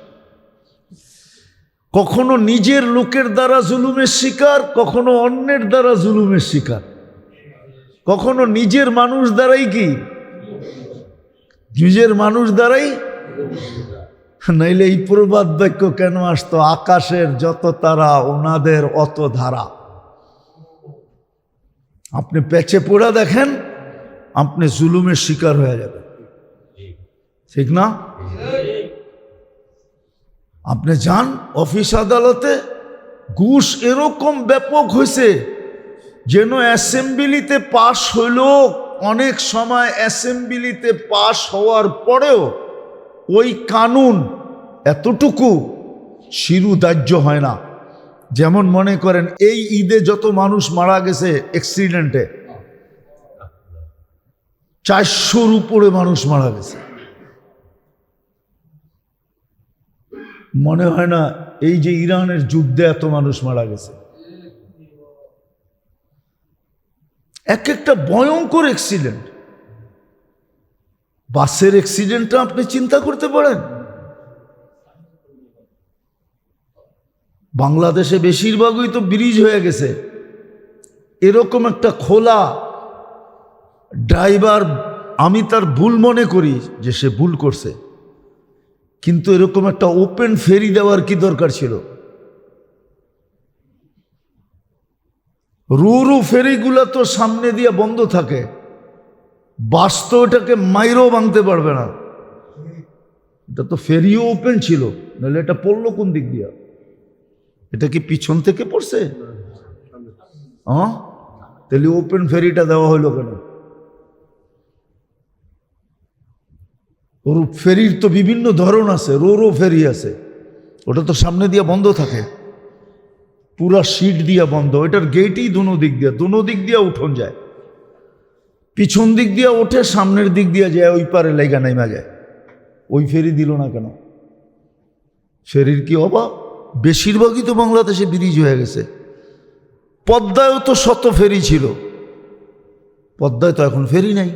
কখনো নিজের লোকের দ্বারা জুলুমের শিকার, কখনো অন্যের দ্বারা জুলুমের শিকার, কখনো নিজের মানুষ দ্বারাই কি নিজের মানুষ দ্বারাই। নাইলে এই প্রবাদ বাক্য কেন আসতো, আকাশের যত তারা ওনাদের অত ধারা। আপনি পেছে পোড়া দেখেন, আপনি জুলুমের শিকার হয়ে যাবেন, ঠিক না? আপনি যান অফিস আদালতে, ঘুষ এরকম ব্যাপক হয়েছে যেন অ্যাসেম্বলিতে পাশ হইল, অনেক সময় অ্যাসেম্বলিতে পাশ হওয়ার পরেও ওই কানুন এতটুকু শিরুধার্য হয় না। যেমন মনে করেন এই ঈদে যত মানুষ মারা গেছে অ্যাক্সিডেন্টে, 400-র উপরে মানুষ মারা গেছে। মনে হয় না এই যে ইরানের যুদ্ধে এত মানুষ মারা গেছে। এক একটা ভয়ঙ্কর অ্যাক্সিডেন্ট। বাসের অ্যাক্সিডেন্টটা আপনি চিন্তা করতে পারেন। বাংলাদেশে বেশিরভাগই তো ব্রিজ হয়ে গেছে, এরকম একটা খোলা ড্রাইভার আমি তার ভুল মনে করি যে সে ভুল করছে, কিন্তু এরকম একটা ওপেন ফেরি দেওয়ার কি দরকার ছিল? রু ফেরিগুলো তো সামনে দিয়ে বন্ধ থাকে, বাস তো এটাকে মাইরও ভাঙতে পারবে না। এটা তো ফেরিও ওপেন ছিল, নাহলে এটা পড়লো কোন দিক দিয়া? এটা কি পিছন থেকে পড়ছে? হ্যাঁ, তাহলে ওপেন ফেরিটা দেওয়া হলো কেন? ফেরির তো বিভিন্ন ধরন আছে, রো ফেরি আছে, ওটা তো সামনে দিয়ে বন্ধ থাকে, পুরা সিট দিয়া বন্ধ, ওইটার গেটই দুনো দিক দিয়ে উঠন যায়, পিছন দিক দিয়ে ওঠে, সামনের দিক দিয়ে যায়, ওই পারে লাইগা নাইমা যায়। ওই ফেরি দিল না কেন? ফেরির কি অভাব? বেশিরভাগই তো বাংলাদেশে ব্রিজ হয়ে গেছে। পদ্মায়ও তো শত ফেরি ছিল, পদ্মায় তো এখন ফেরি নাই,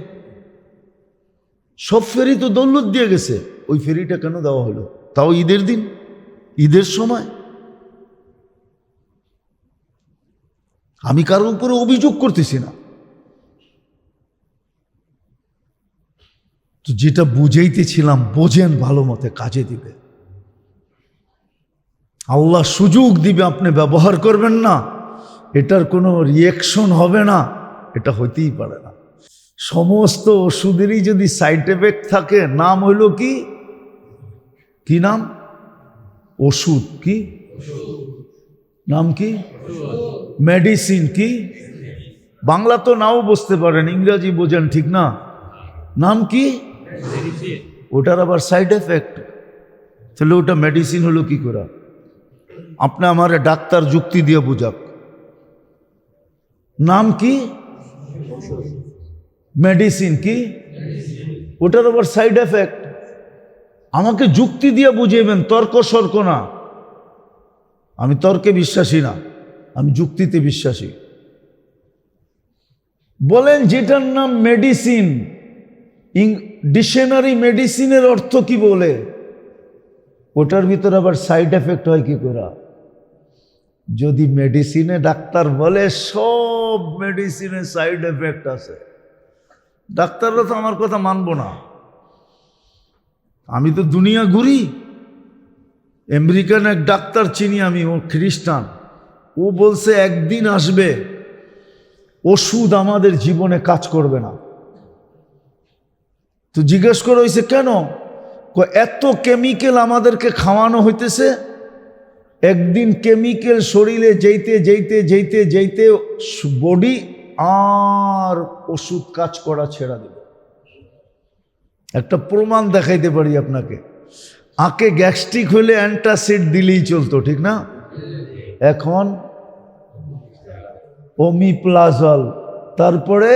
সব ফেরি তো দৌলত দিয়ে গেছে। ওই ফেরিটা কেন দেওয়া হলো? তাও ঈদের দিন, ঈদের সময়। আমি কারোর উপরে অভিযোগ করতেছি না, তো যেটা বুঝাইতেছিলাম, বোঝেন ভালো মতে, কাজে দিবে। আল্লাহ সুযোগ দিবে, আপনি ব্যবহার করবেন না, এটার কোনো রিয়াকশন হবে না, এটা হইতেই পারে না। সমস্ত ওষুধেরই যদি সাইড এফেক্ট থাকে, নাম হইল কি? কি নাম? ওষুধ। কি নাম? কি মেডিসিন? কি বাংলা তো নাও বুঝতে পারেন, ইংরাজি বোঝেন, ঠিক না? নাম কি? ওটার আবার সাইড এফেক্ট, তাহলে ওটা মেডিসিন হলো কি করে? আপনি আমার ডাক্তার যুক্তি দিয়ে বুঝাক। নাম কি? মেডিসিন। কি ওটার আবার সাইড এফেক্ট? আমাকে যুক্তি দিয়ে বুঝিয়েবেন, তর্ক সর্ক না। আমি তর্কে বিশ্বাসী না, আমি যুক্তিতে বিশ্বাসী। বলেন যেটার নাম মেডিসিন, ডিকশনারি মেডিসিনের অর্থ কি বলে? ওটার ভিতরে আবার সাইড এফেক্ট হয় কি করে? যদি মেডিসিনে ডাক্তার বলে সব মেডিসিনে সাইড এফেক্ট আছে, ডাক্তাররা তো আমার কথা মানবো না। আমি তো দুনিয়া ঘুরি, আমেরিকান এক ডাক্তার চিনি আমি, ও খ্রিস্টান, ও বলছে একদিন আসবে ওষুধ আমাদের জীবনে কাজ করবে না। তো জিজ্ঞেস করা হয়েছে কেন? এত কেমিক্যাল আমাদেরকে খাওয়ানো হইতেছে, একদিন কেমিক্যাল শরীরে যেতে যেতে যেতে যেতে বডি আর ওষুধ কাজ করা ছেড়ে দেবে। একটা প্রমাণ দেখাইতে পারি আপনাকে। আগে গ্যাস্ট্রিক হলে অ্যান্টাসিড দিলেই চলতো, ঠিক না? এখন ওমিপ্লাজল, তারপরে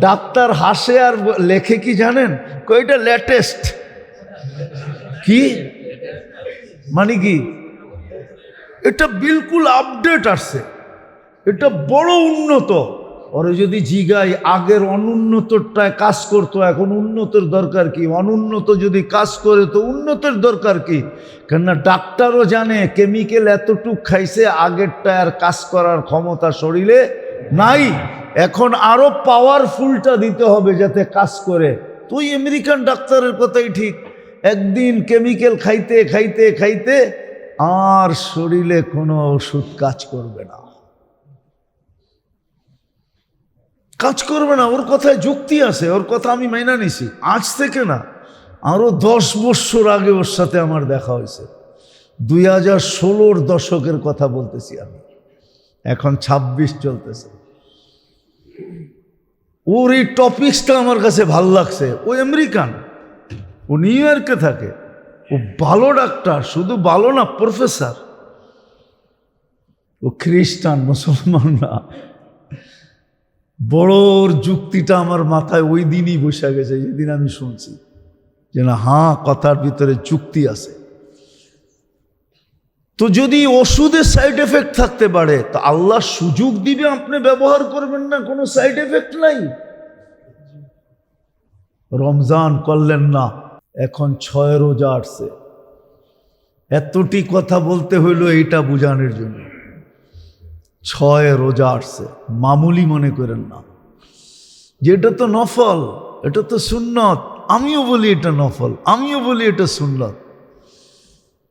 ডাক্তার হাসে আর লেখে কি জানেন? এটা লেটেস্ট। কি মানে? কি এটা বিলকুল আপডেট আসছে, এটা বড় উন্নত। ওরা যদি জিগাই আগের অনুন্নতটায় কাজ করতো, এখন উন্নতের দরকার কি? অনুন্নত যদি কাজ করে তো উন্নতের দরকার কি? কেননা ডাক্তারও জানে কেমিক্যাল এতটুক খাইছে, আগেরটা আর কাজ করার ক্ষমতা শরীরে নাই, এখন আরো পাওয়ারফুলটা দিতে হবে যাতে কাজ করে। তো আমেরিকান ডাক্তারের কথাই ঠিক, একদিন কেমিক্যাল খাইতে খাইতে খাইতে আর শরীরে কোনো ওষুধ কাজ করবে না, কাজ করবে না। ওর কথায় যুক্তি আছে, ওর কথা আমি মাইনা নিছি। আজ থেকে না, আরো 10 বছর আগে ওর সাথে আমার দেখা হয়েছে, 2016-র দশকের কথা বলতেছি আমি, এখন 26 চলতেছে। ওর এই টপিকসটা আমার কাছে ভাল লাগছে। ও আমেরিকান, ও নিউ ইয়র্কে থাকে, ও ভালো ডাক্তার, শুধু ভালো না, প্রফেসর। ও খ্রিস্টান, মুসলমান না। বড়োর যুক্তিটা আমার মাথায় ওই দিনই বসে গেছে, যেদিন আমি শুনছি যে না, হ্যাঁ, কথার ভিতরে যুক্তি আছে। তো যদি ওষুধের সাইড এফেক্ট থাকতে পারে, তো আল্লাহ সুযোগ দিবে, আপনি ব্যবহার করবেন না, কোনো সাইড এফেক্ট নাই। রমজান করলেন না, এখন 6 রোজা আসছে। এতটি কথা বলতে হইল এইটা বুঝানোর জন্য। 6 রোজা আসছে, মামুলি মনে করেন না, যেটা তো নফল। এটা তো সুন্নত, আমিও বলি এটা নফল, আমিও বলি এটা সুন্নত।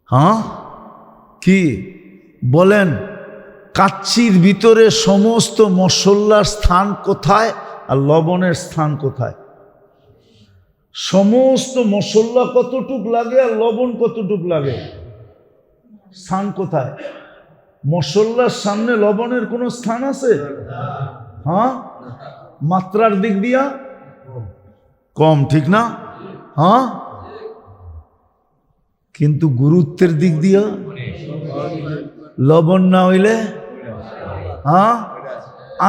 হ্যাঁ কি বলেন? কাচ্চির ভিতরে সমস্ত মশলার স্থান কোথায় আর লবণের স্থান কোথায়? সমস্ত মশলা কতটুক লাগে আর লবণ কতটুক লাগে? স্থান কোথায়? মশলার সামনে লবণের কোনো স্থান আছে? হ্যাঁ, মাত্রার দিক দিয়া কম, ঠিক না? হ্যাঁ, কিন্তু গুরুত্বের দিক দিয়া লবণ না হইলে, হ্যাঁ,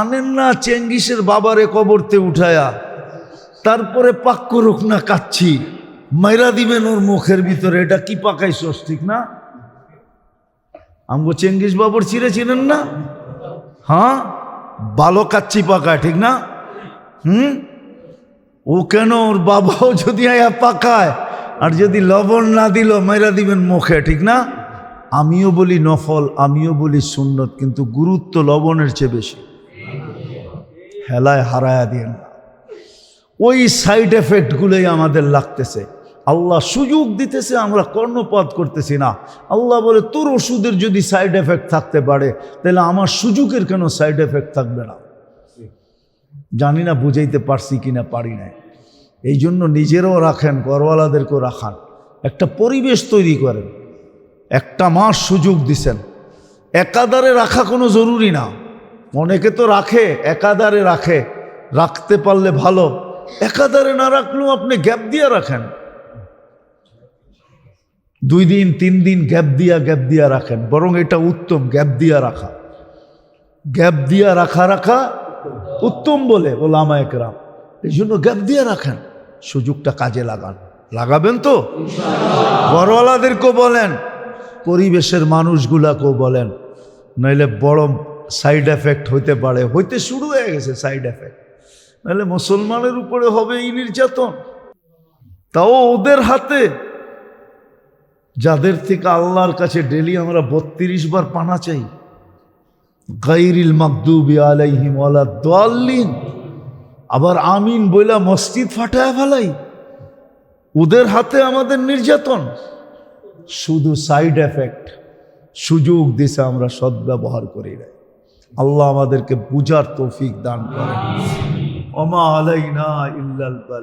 আনেন না চেঙ্গিসের বাবারে কবরতে উঠায়া, তারপরে পাক করুক না কাচ্ছি, মাইরা দিবেন ওর মুখের ভিতরে, এটা কি পাকাইছস, ঠিক না? আমগো চেঙ্গিস বাবুর চিনেন না? হ্যাঁ, ভালো কাচ্ছি পাকায়, ঠিক না? ও কেন, ওর বাবাও যদি আয়া পাকায়, আর যদি লবণ না দিল মাইরা দিবেন মুখে, ঠিক না? আমিও বলি নফল, আমিও বলি সুন্নত, কিন্তু গুরুত্ব লবণের চেয়ে বেশি। হেলায় হারায়া দিয়েন না। ওই সাইড এফেক্টগুলোই আমাদের লাগতেছে। আল্লাহ সুযোগ দিতেছে, আমরা কর্ণপাত করতেছি না। আল্লাহ বলে তোর ওষুধের যদি সাইড এফেক্ট থাকতে পারে, তাহলে আমার সুযোগের কেন সাইড এফেক্ট থাকবে না? জানি না বুঝাইতে পারছি কিনা, পারি না। এই জন্য নিজেরাও রাখেন, ঘরওয়ালাদেরকেও রাখান, একটা পরিবেশ তৈরি করেন। একটা মাস সুযোগ দিছেন, একাধারে রাখা কোনো জরুরি না। অনেকে তো রাখে, একাধারে রাখে, রাখতে পারলে ভালো। একাধারে না রাখলেও আপনি গ্যাপ দিয়ে রাখেন, 2 দিন 3 দিন গ্যাপ দিয়া রাখেন, বরং এটা উত্তম। গ্যাপ দিয়া রাখা, গ্যাপ দিয়া রাখা উত্তম বলে ওলামায়ে কেরাম। এই জন্য গ্যাপ দিয়ে রাখেন, সুযোগটা কাজে লাগাবেন তো? ঘরওয়ালাদেরকেও বলেন, পরিবেশের মানুষগুলাকেও বলেন, নইলে বড় সাইড এফেক্ট হইতে পারে, হইতে শুরু হয়ে গেছে সাইড এফেক্ট। নাহলে মুসলমানের উপরে হবে এই নির্যাতন, তাও ওদের হাতে, যাদের থেকে আল্লাহর কাছে ডেলি আমরা 32 বার পানা চাই। গায়রিল মাগদুবি আলাইহিম ওয়ালাদ-দাল্লিন, আবার আমিন বইলা মসজিদ ফাটায় ফেলাই। ওদের হাতে আমাদের নির্যাতন, শুধু সাইড এফেক্ট। সুযোগ দিছে, আমরা সদ্ব্যবহার করি না। আল্লাহ আমাদেরকে বুঝার তৌফিক দান করেন। ওমা আলাইনা ইল্লাল বালাগ।